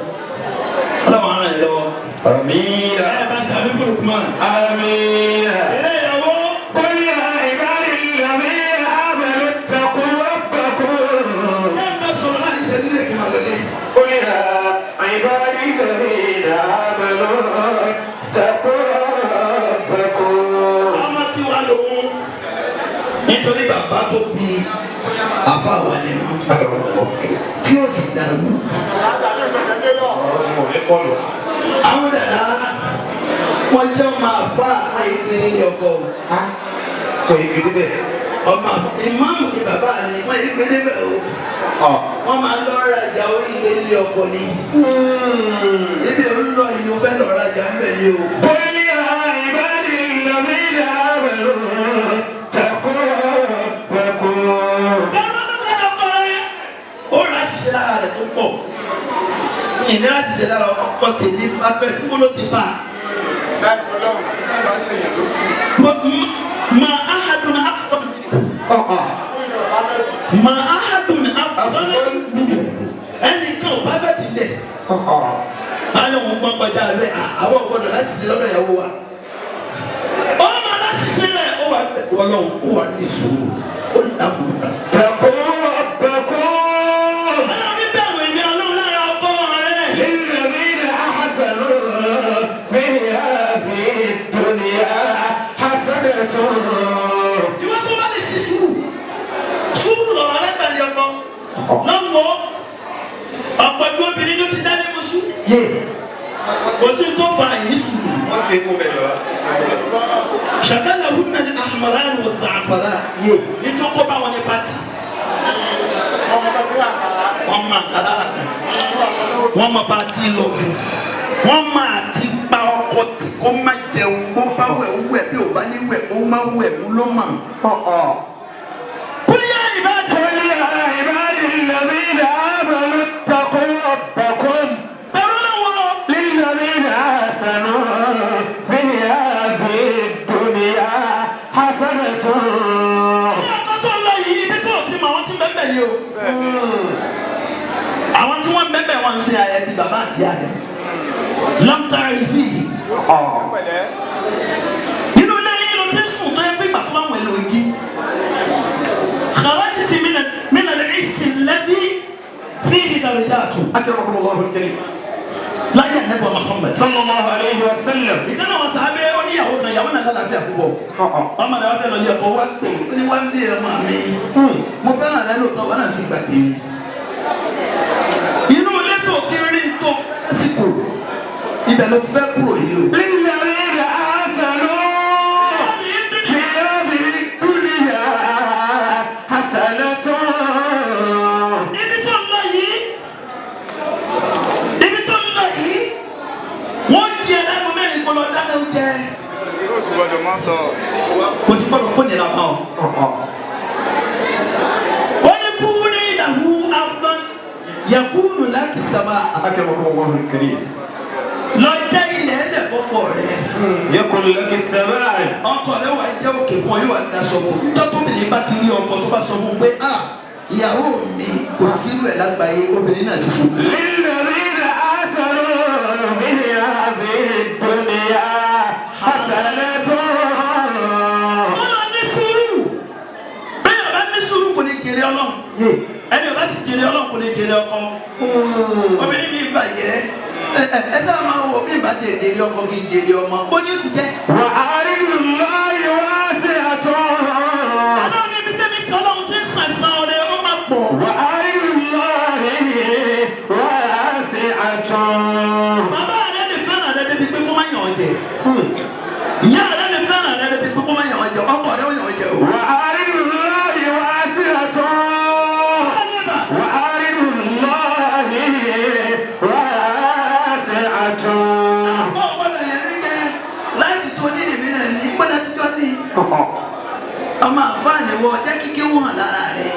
ọlọ́wọ́ ara ẹ lọ́wọ́. آمين. ẹ bá sàbí fún Lukman. آمين. ilé ìyàwó. قل يا عبادي الذين آمنوا اتقوا ربكم. ẹ bá sọ̀rọ̀ láti ṣe nílé kí n máa lọ lé. قل يا عبادي الذين آمنوا اتقوا ربكم. ọmọ tí wàá lòun nítorí bàbá tó bí afa wà nínú tí ó sì dàrú. àwọn dàda wọn jẹ́ ọmọ àfa àwọn ìpínlẹ̀ ní ọkọ ọmọ ìmáàmù ni bàbá mi wọn ìpínlẹ̀ bẹ́ẹ̀ o wọn máa ń lọ rajà orí ilé ní ọkọ ni ibi òun lọ yìí ó fẹ́ lọ rajà ń bẹ̀ ni o. قل يا عبادي الذين آمنوا اتقوا ربكم. ó rà ṣiṣẹ́ lára rẹ̀ tó pọ̀ ìnira ṣiṣẹ́ lára ọkọ̀ tèmi pàfẹ́ tí kò ló ti bá. ma ahadun afdal ma ahadun afdal ẹnìkan ò bá fẹ́ ti lẹ̀. báyọ̀ wọn gbọ́n kọjá abẹ́ àwọn ọ̀gbọ́dọ̀ láti ṣiṣẹ́ lọ́dọ̀ ìyàwó wa. ó máa láti ṣiṣẹ́ lẹ̀ ó wà ọlọ́run ó wà ní ìṣòro ó ní àbúrò kan. اتقوا ربكم للذين أحسنوا في هذه الدنيا حسنة. ìwọ tó bá lè ṣe sùúrù lọ́rọ̀ rẹ pẹ̀lú ọkọ lọ́wọ́ ọ̀pọ̀ ìlú obìnrin ló ti dálé mọ́sú kò sí tó fa ìní sùúrù. ṣàkàlà húnà ní ahmaran wa za'afaran nítorí kó bá wọn ní pati. wọ́n máa kàrà wọ́n máa pati lọ́gùn wọ́n máa ti pa ọkọ tí kò má jẹun bó bá wẹ̀ wẹ̀ bí ò bá ní wẹ̀ ó má wẹ̀ mú ló mà. قل يا عبادي الذين آمنوا اتقوا ربكم للذين أحسنوا máa ń sin ara ẹbí bàbá àti ìyá rẹ̀ lámtàrí fi inú ilé yìí ló ti sùn tó yẹ pé ìgbà tó bá wọn lò jí kharajti min al-'ish alladhi fihi darajat. أكرمكم الله الكريم láyé ànábì Muhammad صلى الله عليه وسلم. ìkànnì àwọn sàábẹ́ oníyàwó kan ìyàwó náà lálàáfíà púpọ̀ ọmọ rẹ̀ wá fẹ́ lọ ilé ẹ̀kọ́ wá pé ó ní wá ń lé ọmọ mi mo fẹ́ràn rẹ lóòótọ́ wọn náà sì gbà tèmi inú ilé tó ti rí tó lásìkò ibẹ̀ ló ti fẹ́ kúrò yìí o. للذين آثروا في هذه الدنيا حسنة. ibi tó ń lọ yìí wọ́n jẹ ẹlẹ́nu mẹ́rin kó lọ dáná oúnjẹ. Kò sì gbọdọ̀ máa sọ. kò sí gbọdọ̀ fún ìlànà kan. wọ́n ní kú ní ìdààmú àrùn yakunu láti sábà. أكرمكم الله الكريم. lọ jẹ́ ilẹ̀ ẹ̀dẹ̀ fọ́pọ̀ rẹ̀. يكن لك السماع. ọkọ rẹ̀ wà jẹ́ òkè fún ọ yóò wá daṣọ bò. tọ́tọ́bìnrin bá ti rí ọkọ tó bá sọ fún un pé ìyàwó mi kò sílù ẹ̀ lágbàáyé obìnrin náà ti fún un. للذين آثروا في هذه الدنيا حسنة. ọlọ́run ní sùúrù bẹ́ẹ̀ bá ní sùúrù kò ní jèrè ọlọ́run ẹni ò bá sì jèrè ọlọ́run kò ní jèrè ọkọ. obìnrin mi bàjẹ́ ẹ sábà máa wọ bí ìbá ti jèrè ọkọ kì í jèrè ọmọ bó ni ó ti jẹ́. وأرض الله واسعة. ọlọ́run níbi tẹ́mi kan ọlọ́run ti ń sàìsàn ọ̀rẹ́ ó máa pọ̀. وأرض الله واسعة. bàbá rẹ lè fẹ́ràn rẹ débi pé kó má yàn ọ́ jẹ. ìyá rẹ lè fẹ́ràn rẹ débi pé kó má yàn ọ́ jẹ ọkọ rẹ ó yàn ọ́ jẹ o. وأرض الله واسعة. وأرض الله واسعة. ó gbọ́dọ̀ yẹn mi jẹ láti tó nídìí mi náà ní gbọ́dọ̀ tí tó ní. ọmọ àfáàní wọ jẹ́ kíkẹ́ wọ́n hàn lára rẹ̀.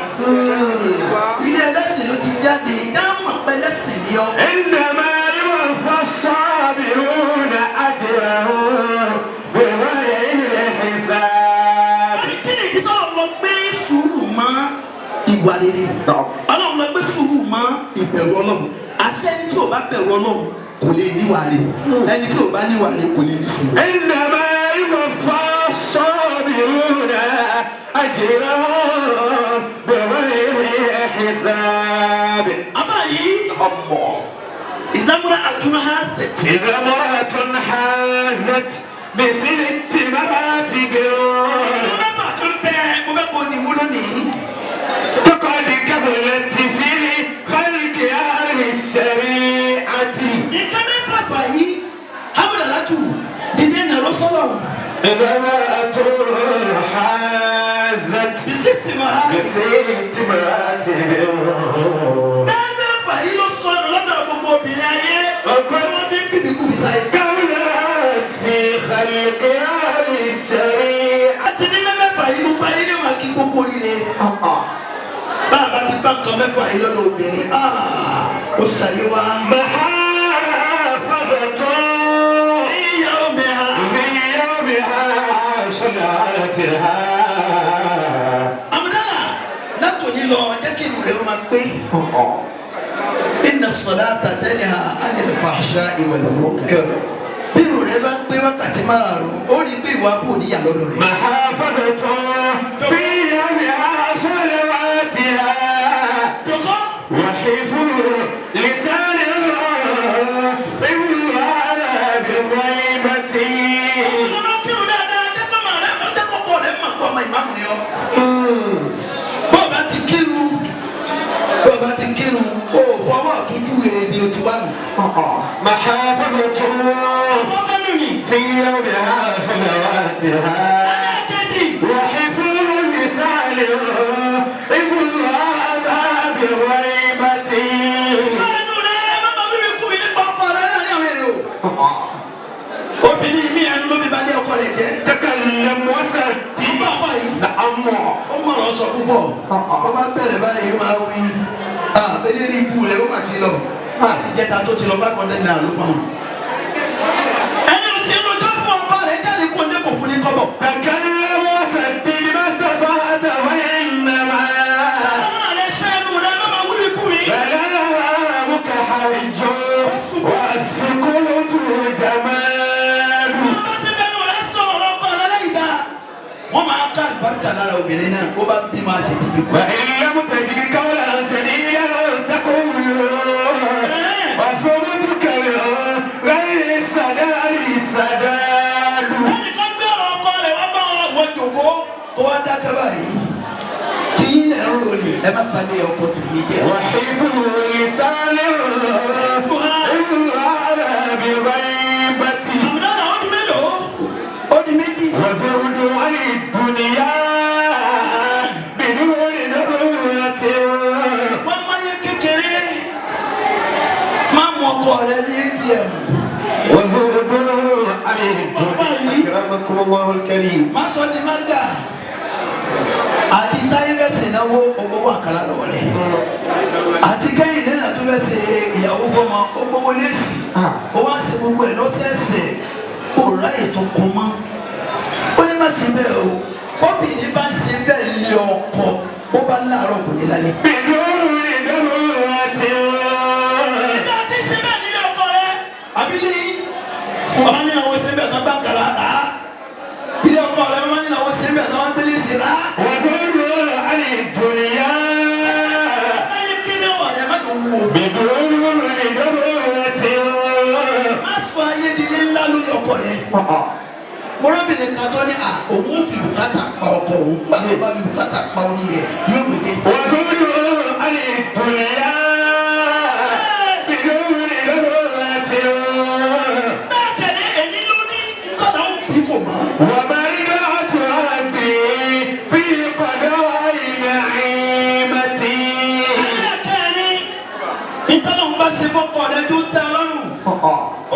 ilé ẹlẹ́sìn ló ti jáde dáhùn pẹ́lẹ́sìn ni ọ. إنما يوفى الصابرون أجرهم بغير حساب. kí ni ìdí tọ́lọ̀ lọ gbé sùúrù mọ́ ìwà rere ọlọ́run lọ gbé sùúrù mọ́ ìbẹ̀rù ọlọ́run àṣẹ ẹni tí ò bá bẹ̀rù ọlọ́run kò lè níwà rẹ̀ ẹni tí ò bá níwà rẹ̀ kò lè ní sùúrù. إنما يوفى الصابرون أجرهم بغير حساب. àbáyé ìsàmúra àtúnhà ṣètì. إذا امرأة حازت بست مراتب mẹ́fà tó ń bẹ mo fẹ́ kó ní wúlò ní. فقد قبلت في خلق أهل الشريعة. nǹkan mẹ́fà fà yìí hamdalatu dídé nàró sọ́lọ̀ إذا امرأة حازت bisikiti mahali. بست مراتب mẹ́fà yìí ló sọ̀rọ̀ lọ́dọ̀ gbogbo obìnrin ayé. وقد wọ́n fi ń bíbí kú bí sáyé. قبلت في خلق أهل الشريعة. àti ní mẹ́fà yìí ló bá yín ní wàá kí gbogbo rire. bàbá ti bá nǹkan mẹ́fà yìí lọ́dọ̀ obìnrin ó ṣàyé wa. محافظة ìyàwó mi ha. بيومها صلاتها. amúdálà látòní lọ jẹ́ kí inú rẹ̀ ó máa pé. inna salata tanha anil fahsha'i wal munkar. bí inú rẹ̀ bá ń pé wákàtí márùn-ún ó rí pé ìwà bò níyà lọ́dọ̀ rẹ̀. محافظة في يومها صلواتها. tọ́kọ́ وحفظ لسانها إلا بالغيبة. ọmọ kírun dáadáa jẹ́ kọ́ máa rẹ̀ ó jẹ́ kọ́kọ́ rẹ̀ máa pọ̀ ọmọ ìmáàmù ni ọ́. bó o bá ti kírun o fọwọ́ àtúndú èdè o ti wá nù. محافظة kọ́kọ́ nù ní. في يومها صلواتها. ẹlẹ́ẹ̀kejì وحفظ لسانها إلا بالغيبة. fẹ́ẹ́nu rẹ̀ mọ́mọ́ bíbí kú mi nípa ọkọ rẹ̀ láàrin àwọn èrò. obìnrin mi ẹnu ló bí balẹ̀ ọkọ rẹ̀ jẹ́. تكلم وسدد. nígbà fà yìí نعم. ó mọ̀rọ̀ sọ púpọ̀ bó bá bẹ̀rẹ̀ báyìí máa wí abẹ́lẹ́ ní ibú rẹ̀ ó mà ti lọ àti jẹta tó ti lọ 500 naira ló fọmọ. ẹni ò sí inú tó fún ọkọ rẹ̀ jáde kó ní kò fún ní kọ́bọ̀. تكلم وسدد ما استطعت وإنما ọmọ rẹ̀ ṣẹ́ ẹnu rẹ̀ mọ́mọ́ wíwí kú mi. كلامك حج kà lára obìnrin náà ó bá bí máa ṣe bíbí kú. وإن لم تجد قولا سديدا تقول وصمتك غير السداد السداد. ẹnìkan gbé ọ̀rọ̀ ọkọ rẹ̀ wá bá wọn jòkó tó wá dákẹ́ báyìí tí yín lẹ̀ ń ròlì ẹ má balẹ̀ ọkọ tòmí jẹ́. وحيث لسان بغيبتي àmúdáná ọdún mélòó. ó di méjì. وزهد عن الدنيا بدون نبوة. wọ́n máa yẹ kékeré máa mú ọkọ rẹ ní atm. وزهد عن الدنيا. أكرمكم الله الكريم. má sọ di mága àti táyé bẹ́ẹ̀ sì náwó owó àkàrà lọ́wọ́ rẹ̀ àti kẹ́yìn nínú tó bẹ́ẹ̀ ṣe ìyàwó fọmọ ó gbowó léèsì ó wá ṣe gbogbo ẹ̀ lọ́sẹ̀ẹ̀sẹ̀ ó ráyè tó kún mọ́ ó ní má ṣe bẹ́ẹ̀ o obìnrin bá ṣe bẹ́ẹ̀ lé ọkọ ó bá láàárọ̀ kò ní lálẹ́. بدون نبوة. ìgbà tí ṣe bẹ́ẹ̀ nílé ọkọ rẹ̀ àbílẹ̀ ọmọ ní àwọn ṣe bẹ́ẹ̀ tó bá kàrà rà á ilé ọkọ rẹ̀ ọmọ ní àwọn ṣe bẹ́ẹ̀ tó bá gbélé sí rà á. وزهد عن الدنيا káyé kéré ọ̀rẹ́ má tó wù ó. بدون نبوة. má sọ ayé di ní ńlá lórí ọkọ yẹn. mọ́rọ́bìnrin kan tó ní à òun fi bùkátà pa ọkọ òun gbàgbé bá fi bùkátà pa orí rẹ̀ yóò gbèdé. وزهد عن الدنيا بدون نبوة. bẹ́ẹ̀ kẹ́lẹ́ èyí ló ní kọ́tà ó bí kò mọ́. ومرضات ربي في قضاء نعيمتي. bẹ́ẹ̀ kẹ́lẹ́ ìtọ́nà ń bá ṣe fọ́kọ rẹ̀ tó tẹ́ ọ lọ́rùn.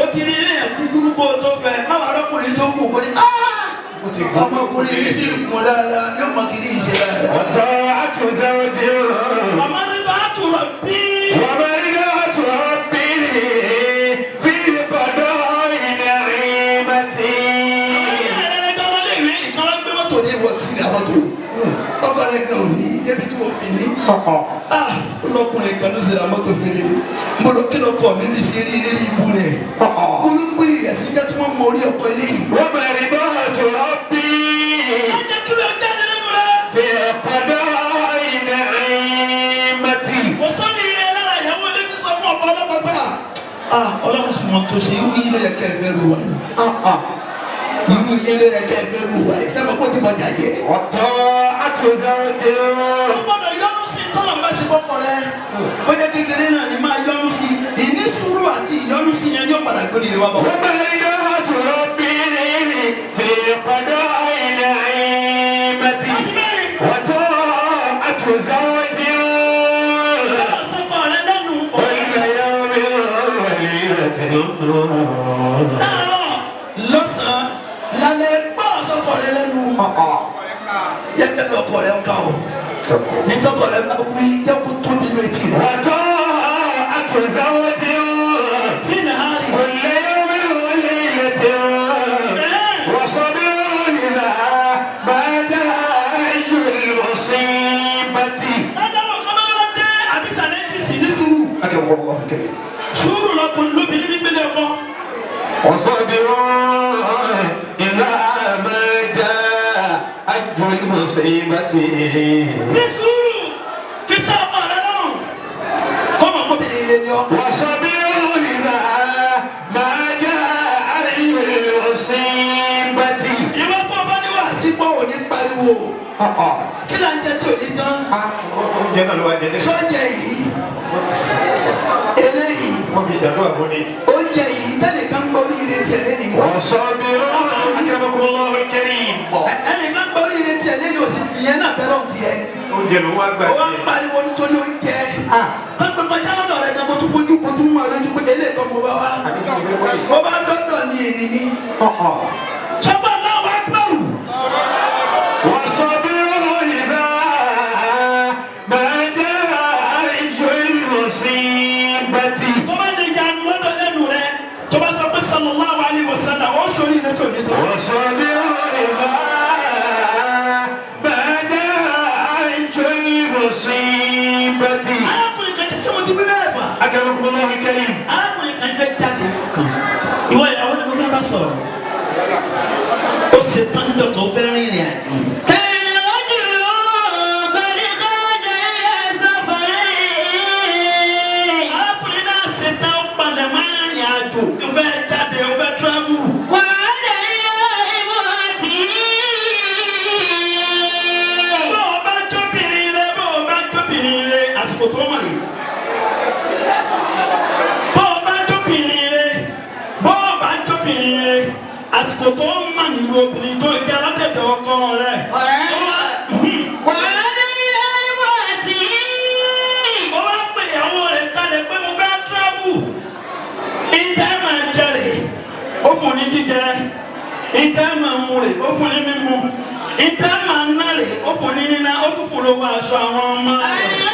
ó ti rí ilé kúkúrú kó o tó fẹ́ má wàá lọ́kùnrin tó kù kó ní ọmọkùnrin yìí sì kún dáadáa yóò mọ kí ní ìṣe dáadáa. وطاعة زوجي màmá ní bá a tùrọ̀ bí. ومرضات ربي في قضاء نعيمتي. ní ìwọ tí ní abọ́tò ọkọ rẹ gan òní débi tí mo fi ní. ọlọkùnrin kan ló ṣe ra mọ́tò fèlè mo lọ kí lọ kọ mi ní ṣe rí ilé ìbú rẹ mo ló ń gbèrè rẹ sí jẹ́ tí wọ́n mọ orí ọkọ ilé yìí. ومرضات ربي ọjọ́ kí ló jáde lẹ́nu rẹ. في قضاء نعيمتي. kò sọ́ni ilé lára ìyàwó ilé ti sọ fún ọkọ ọlọ́pàá pé ọlọ́run sì mọ tó ṣe irú yìí lẹ́yẹ kẹ́ ẹ fẹ́ ru wáyé irú yìí lẹ́yẹ kẹ́ ẹ fẹ́ ru wáyé sẹ́mi kó ti bọ̀ jàjẹ́. وطاعة زوجي o gbọ́dọ̀ yọnu sí tọ́lọ̀ ń bá ṣe kọ́kọ́ rẹ bóyá kékeré náà ni máa yọnu sí ìní sùúrù àti ìyọnu sí yẹn yóò padà gbóni ìrẹwà bọ̀. ومرضات ربي في قضاء نعيمتي. وطاعة زوجي sọ́kọ̀ rẹ lẹ́nu كل يوم وليلة. láàárọ̀ lọ́sàn-án lálẹ́ gbọ́ sọ́kọ̀ rẹ lẹ́nu yẹ kí lọ́kọ̀ rẹ ká o ní tọ́kọ̀ rẹ bá wí jẹ́ kó tó nínú etí rẹ. وطاعة زوجي fi nàárì كل يوم وليلة. وصبر إذا ما جاء المصيبة. lọ́dọ̀ kọ́mọ́ ló dé àbí sàlẹ́jì sí ní sùúrù أكرم الله الكريم. sùúrù lọkùnrin lóbìnrin gbígbélé ọkọ. وصبر إذا ما جاء المصيبة. fi sùúrù fi tọ́ ọkọ rẹ lọ́rùn kọ́mọ kóbìnrin ilé ni ọ. وصبر إذا ما جاء المصيبة. ìwọ tó o bá ní wàásù gbọ́ òní pariwo kí là ń jẹ tí ò ní tán. oúnjẹ náà ló wá jẹ ní. sọ́jà yìí eléyìí wọ́n fi ṣàdúrà fún ni. oúnjẹ yìí tẹ́nìkan gbọ́ oríire tiẹ̀ lẹ́nu ìwọ. وصبر أكرمكم الله الكريم. ẹnìkan gbọ́ oríire tiẹ̀ lẹ́nu òsì fìyẹn náà bẹ́rẹ̀ ò tiẹ̀. oúnjẹ ló wá gbà ó wá ń jẹ. pariwo nítorí oúnjẹ. kọ́ńtò kọjá lọ́dọ̀ rẹ̀ gan mo tún fojú kó tún mọ́ lójú pé eléyìí kan mo bá wá. mo bá dọ́dọ̀ ní èmi ní. sọ́gbà náà wá kúrò. وصبر إذا ما جاء المصيبة. tó bá lè yanu lọ́dọ̀ lẹ́nu rẹ̀ tó bá sọ pé sallallahu alaihi wasallam ó sori ilé tó ní tó. وصبر إذا ما جاء المصيبة. arákùnrin kan tí mo ti bí bẹ́ẹ̀ fà. أكرمكم الله الكريم. arákùnrin kan fẹ́ jáde kan ìwọ ìyàwó ni mo fẹ́ bá sọ̀rọ̀ ó ṣe tán níjọ́ tó fẹ́ rìnrìn àjò. kẹ́ni ó lóbìnrin àsìkò tó ń mà nínú obìnrin tó jẹ́ alátẹ̀dẹ̀ ọkọ rẹ̀. Mo wá pè ìyàwó rẹ̀ kalẹ̀ pé mo fẹ́ travel. Ìtẹ́ máa jẹrè, ó fún ní jíjẹ. Ìtẹ́ máa mú rè, ó fún ní mímu. Ìtẹ́ máa ná rè, ó fún ní níná, ó tún fún lówó aṣọ àwọn ọmọ rẹ̀.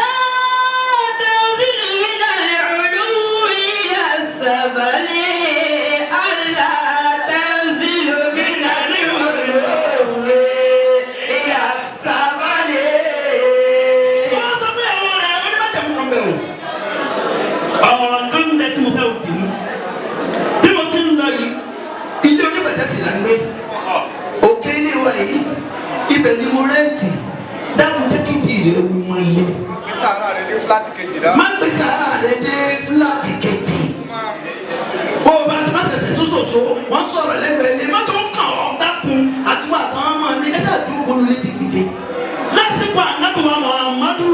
Òkè ilé wa yìí ibẹ̀ ni mo rẹ́ǹtì dáhùn jẹ́ kí ìdí rẹ̀ wú wọn lé. Sàárà rẹ̀ dé fúláàtì kejì dá. Má gbé sàárà rẹ̀ dé fúláàtì kejì. Bó o bá ti má ṣẹ̀ṣẹ̀ sóṣooṣo wọ́n sọ̀rọ̀ lẹ́gbẹ̀ẹ́ ní mọ́tò kàn ọ́ dákun àti wà tán ọmọ mi ẹ ṣáà dúró kólú létí fìdé. Lásìkò ànábì wa Muhammadu.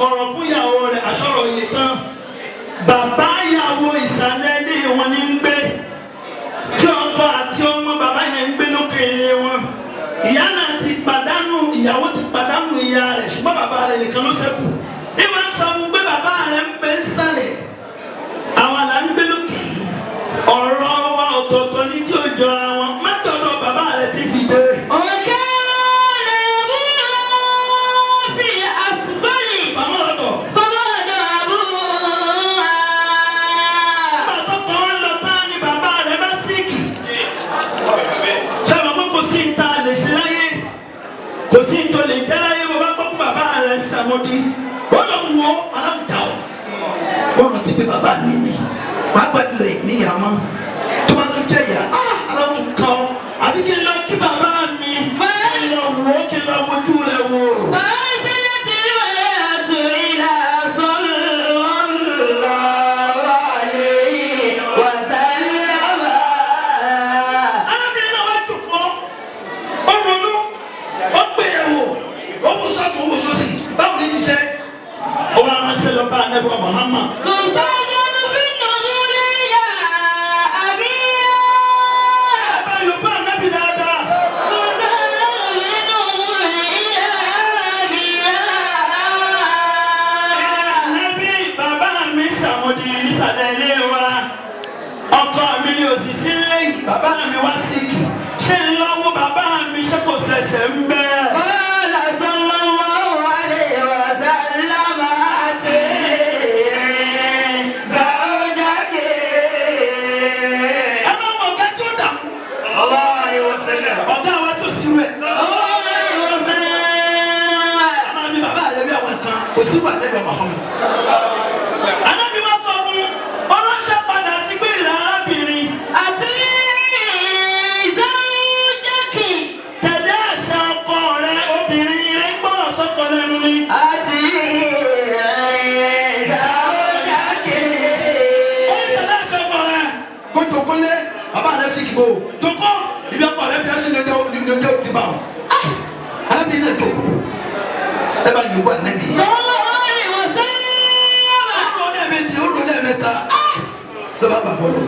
Ọ̀rọ̀ fún ìyàwó rẹ̀ aṣọ́rọ̀ yìí tán. Bàbá ìyàwó ìsàlẹ̀ ilé wọn ní ń gbé. Tí ọkọ àti ọmọ bàbá yẹn ń gbé lókè ilé wọn. Ìyá náà ti pàdánù, ìyàwó ti pàdánù ìyá rẹ̀ ṣùgbọ́n bàbá rẹ̀ nìkan ló ṣẹ́kù. Ìwọ̀n sọ fún pé bàbá rẹ̀ ń gbé sálẹ̀. Àwọn àlà ń gbé lókè. Ọ̀rọ̀ wa ọ̀tọ̀ọ̀tọ̀ ní tí ó jọra wọn. Má dọ̀dọ̀ bàbá rẹ̀ ti fi dé. Kò sí tó lè jẹ́ láyé bó bá gbọ́ fún bàbá rẹ̀ ṣàmódì ó lọ wọ aláǹtà o. Wọ́n rántí pé bàbá mi ni pàápàá jùlọ ìníyàmọ́ tó bá tún jẹ́ ìyá aláǹtù kan àbí kí n lọ kí bàbá mi kí n lọ wò ó kí n lọ wojú rẹ̀ wò. Anabi Muhammad. Bàbá mi wá síkì ṣé ń lọ́wọ́ bàbá mi ṣé kò ṣẹ̀ṣẹ̀ ń bẹ́ẹ̀. Ọ̀gá wa tó sí rẹ̀. Àmàbí bàbá rẹ̀ bí àwọn kan kò sí wà lẹ́gbẹ̀ẹ́ Muhammad. Ànábì máa sọ fún ọlọ́ṣẹ́ padà sí pé ìlà arábìnrin àti ìzáwójákì tẹ̀lé àṣà ọkọ rẹ̀ obìnrin rẹ̀ gbọ́dọ̀ sọ́kọ lẹ́nu ni. Àti ìzáwójákì. Ó ní tẹ̀lé àṣà ọkọ rẹ̀. Kó jòkó lé bàbá rẹ̀ sí kìbò. Jòkó. Ibi ọkọ rẹ̀ fi ẹsẹ̀ lójó ti bá wọn. Arábìnrin náà jòkó. Ẹ bá yòókù ànábì. Ó lò lẹ́ẹ̀mẹ́ta. Ló bá bà fọlọ́.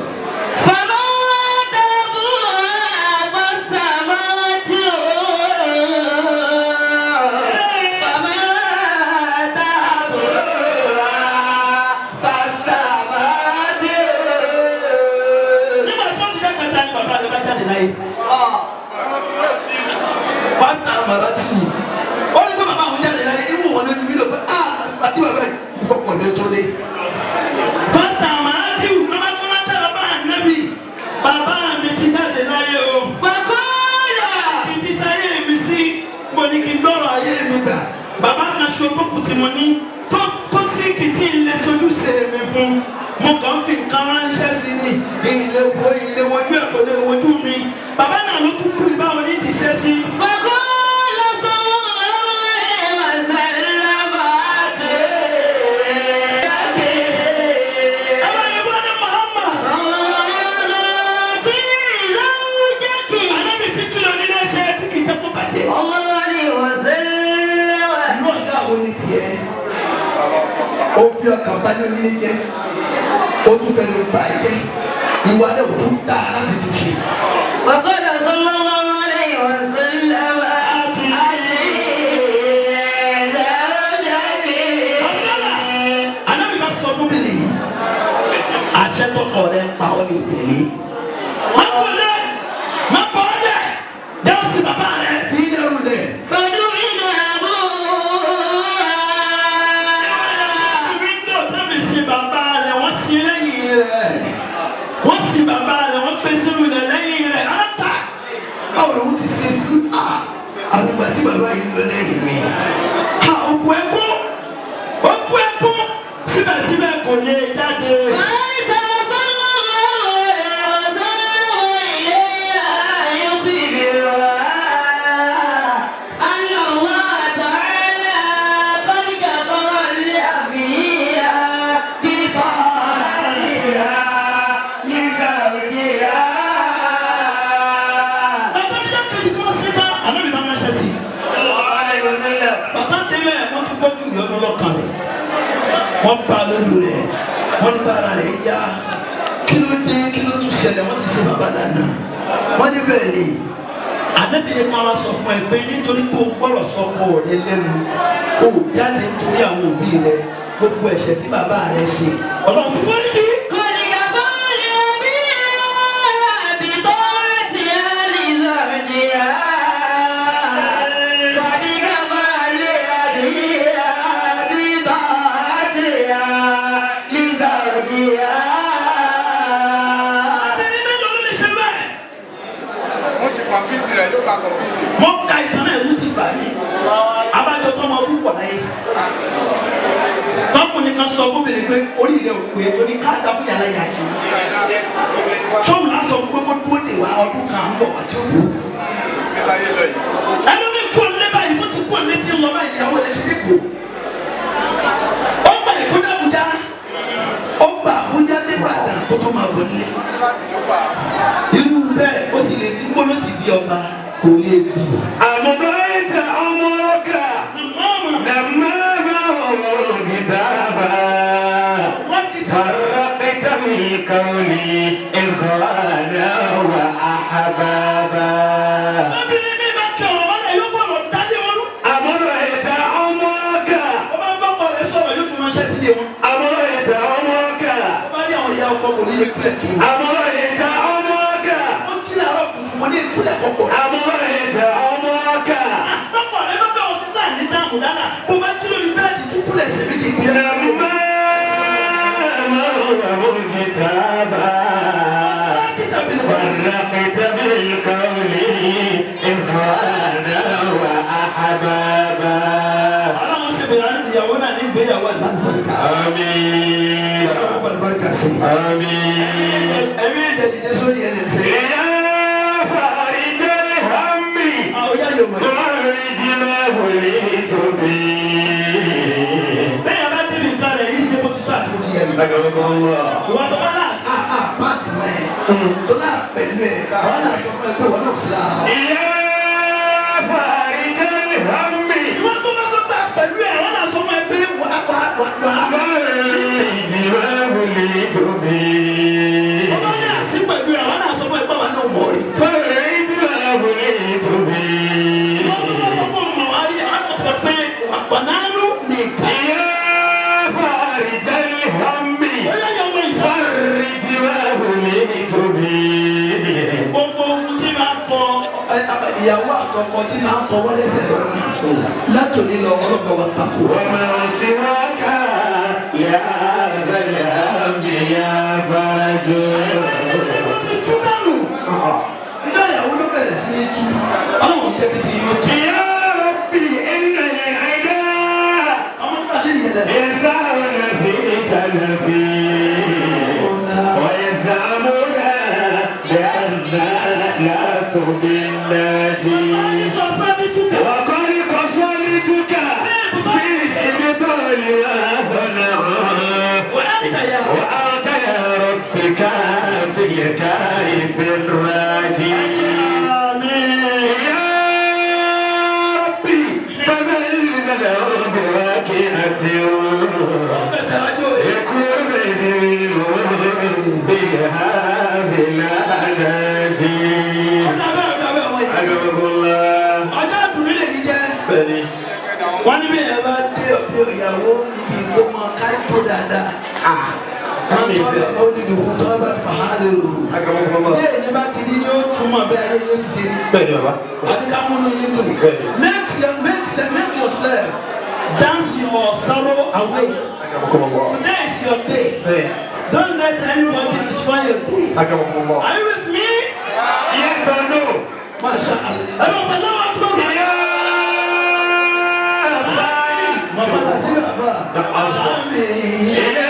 Pásítọ̀ Amarati ó ní pé bàbá àwọn jáde láyé inú wọn lójú wílò pé àti bàbá yìí kọ́kọ́ ní tó dé. Pásítọ̀ Amarati ló bá tún láṣẹ bàbá ó fi ọkàn bá ní onílé jẹ́ ó tún fẹ́ ló gbà jẹ́ ìwà rẹ̀ ò tún dá láti tún ṣe. وقال صلى الله عليه وسلم Ànábì bá sọ fún mi nìyí àṣẹ tó kọ rẹ pa ọ́ ní òtẹ̀lé. má kọ lẹ má bọ́ lẹ jẹ́ sí bàbá rẹ. fi yẹrù lẹ̀. فدمن أبوها wíńdò tẹ́mi sí bàbá rẹ̀ wọ́n sí lẹ́yìn rẹ̀ wọ́n sí bàbá rẹ̀ wọ́n pè sínú rẹ̀ lẹ́yìn rẹ̀ aláta. báwo ló ti ṣe sí àgbègbè tí bàbá yìí lọ lẹ́yìn mi. òkú ẹkú síbẹ̀síbẹ̀ kò lè jáde. ليس صلى الله عليه وسلم إليها يخبرها أن الله تعالى قد كفر لأبيها بطاعتها لزوجها. bàtà bí dákàlì tí wọ́n ṣe tán Ànábì bá máa ṣe sí. صلى الله عليه وسلم. bàtà débẹ̀ wọ́n ti gbójú ìyọnu lọ́kàn rẹ̀ wọ́n bá lójú rẹ̀ wọ́n ní bára rẹ̀ yá kí ló dé kí ló tún ṣẹlẹ̀ wọ́n ti ṣe bàbá lánàá wọ́n ní bẹ́ẹ̀ ni. Ànábì ní ká wá sọ fún ẹ pé nítorí pé o gbọ́dọ̀ sọkọ rẹ lẹ́nu o jáde nítorí àwọn òbí rẹ gbogbo ẹ̀ṣẹ̀ tí bàbá rẹ ṣe Ọlọ́run ti fọ́ nídìí. قد كفر لأبيها بطاعتها لزوجها. قد كفر لأبيها بطاعتها لزوجها. Abẹ́rẹ́ mélòó ló lè ṣe bẹ́ẹ̀? wọ́n ti kọ̀ǹfíìsì rẹ̀ yóò gba kọ̀ǹfíìsì. Mo ka ìtàn náà ẹ̀rú ti bà mí. Abájọ tó ọmọ ọdún pọ̀ láyé. Tọ́kùnrin kan sọ fún mi pé orí rẹ̀ ò pé oní ká dábò yàrá yà jù. Sọ́ọ̀mù náà sọ pé kó dúró de wa ọdún kan ń bọ̀ àti òkú. ayé lọ yìí. Ẹnu mi kú ọ̀lẹ́ báyìí bó ti kú ọ̀lẹ́ ti ń lọ báyìí ìyàwó rẹ̀ ti dé kù. Ó gbà èkó dábùjá. Ó gbà Àbújá dé Ìbàdàn tó tún máa bọ̀ nílé. láti ló fà á. Irú bẹ́ẹ̀ ó sì lè ní gbóló ti bí ọba kò lè bí. أمضيت عمرك لما بلغوا كتابا فرقت في كوني إخوانا وأحبابا. Obìnrin mi bá kí ọ̀rọ̀ wọn yóò fọ̀rọ̀ dálé wọn lú. أمضيت عمرك Ó máa ń bá ọkọ rẹ̀ sọ̀rọ̀ yóò tún ránṣẹ́ sílé wọn. أمضيت عمرك Ó bá rí àwọn ìyá ọkọ kò ní lè kúlẹ̀ kí wọn. أمضيت عمرك Ó jí làárọ̀ kùtù wọn ní ìkúlẹ̀ kọ̀kọ̀. أمضيت عمرك Lọ́kọ̀ rẹ̀ bá bẹ̀ wọ́n sísá ní táàmù dáná. Bó bá jí lórí bẹ́ẹ̀dì tún kúlẹ̀ sẹ́mi ní ìgbéyàwó. لما بلغوا كتابا فرقت بالقول إخوانا وأحبابا. Ọlọ́run ṣe bẹ̀rẹ̀ ìyàwó náà ní ìgbéyàwó àlùbáríkà. آمين ọlọ́run àlùbáríkà sí. آمين. ẹ̀mí ẹ̀jẹ̀ dìde sórí ẹ̀ lẹ́sẹ̀. يا فارج الهم àwọn yá yóò mọ̀ ẹ́. فرج ما وليت به. Bẹ́ẹ̀ bá débi nǹkan rẹ̀ yìí ṣe bó ti tó àti bó ti yẹ. أكرمكم الله. Ìwà tó bá là pàtì mọ́ ẹ̀ tó náà pẹ̀lú ẹ̀ àwọn náà sọ fún ẹ pé wọ́n náà sí lára. يا فارج الهم ìwà tó bá sọ pé pẹ̀lú ẹ̀ wọ́n náà sọ fún ẹ pé wà á. فرج ما وليت به. Ọba ní àsí pẹ̀lú ẹ̀ wọ́n náà sọ fún ẹ pé wà náà mọ̀ rí. فرج ما وليت به. Ìwà tó bá sọ fún ọmọ wa rí àwọn náà sọ pé wà náà nù. nìkan. يا فارج الهم Ó yá yọ ọmọ ìfọ̀. فرج ما وليت به. Gbogbo ohun tí máa ń tọ́. ìyàwó àtọkọ tí máa ń kọwọ́ lẹ́sẹ̀ lọ́nà látòní lọ ọlọ́pàá wa tako. وما سواك يا ذا الهم يا فرج. Ó ti tú dànù. nígbà ìyàwó ló bẹ̀rẹ̀ sí ní tú ọlọ́run jẹ́ kí ti yóò tú. يا ربي إن العداء ọmọ pàdé yẹn lẹ. يسعون فيك نفي ويزعمون بأننا لست بالناجي. وقد قصدتك في إبطال ما صنعوا وأنت يا رب كافيك في الراجي. يا ربي فزلزله بواقعة ọ̀dàbẹ̀ wọ̀nyí. Agbẹ̀mọ̀kọ́lá. ọjọ́ ìdùnnú lè ní jẹ́. Bẹ́ẹ̀ni. wọ́n ní bẹ́ẹ̀ bá dé òbí ìyàwó ibi ìkómọ kájọ dáadáa. wọ́n tọ́ ó di ìdòwú tó bá ti fà á lè rò. Agbẹ̀mọ̀kọ́lá. bẹ́ẹ̀ ni bá ti rí ni ó túmọ̀ bẹ́ẹ̀ ayé yóò ti ṣe rí. Bẹ́ẹ̀ni bàbá. àbí ká múnú yín dùn. make yourself dance your sorrow away. Agbẹ̀mọ̀kọ́lá. Today is your day. Don't let anybody destroy your day. Agbẹ̀mọ̀kọ́lá. Are you with me? Yes or no? Masha Allah. Hello, Bala Akbar. Baba la si baba. Amin.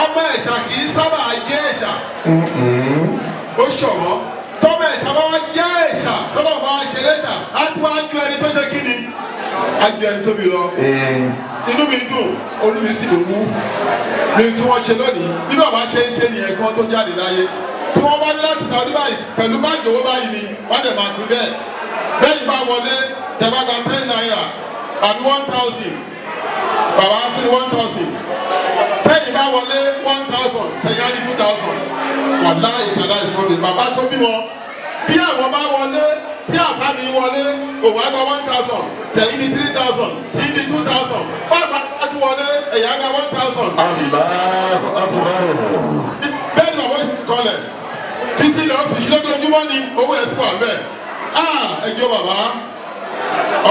ọmọ ẹ̀ṣà kì í sábà jẹ́ ẹ̀ṣà ó ṣọ̀wọ́ tọ́mọ ẹ̀ṣà bá wá jẹ́ ẹ̀ṣà tọ́mọ bá wá ṣe lẹ́ṣà á tún wá ju ẹni tó ṣe kí ni á ju ẹni tóbi lọ inú mi dùn orí mi sì ló mú ní tí wọ́n ṣe lónìí bí bàbá ṣe ń ṣe nìyẹn kí wọ́n tó jáde láyé tí wọ́n bá ní láti Saudi báyìí pẹ̀lú báàgì owó báyìí ni wọ́n dẹ̀ máa pín bẹ́ẹ̀ bẹ́ẹ̀ bá wọlé tẹ̀ bá gba 10 naira àbí 1,000 bàbá fi 1,000 tẹ́yìn bá wọlé 1,000 tẹ̀yìn á ní 2,000 wàlá ìtàlá ìṣòro bàbá tó bí wọn bí àwọn bá wọlé tí àfáàmì wọlé òwò àgbà 1,000 tẹ̀yìn ní 3,000 tí ní 2,000 wọ́n bá ti wọlé ẹ̀yà àgbà 1,000. bẹ́ẹ̀ ni bàbá kọlẹ̀ títí lọ́ọ́ fi lójoojúmọ́ ni owó ẹ̀sìn wà bẹ́ẹ̀ ẹjọ́ bàbá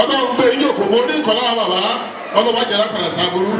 ọlọ́run gbé yín òkò mo ní ìkọlá bàbá ọlọ́wọ́ jẹ́ra padà sábúrú.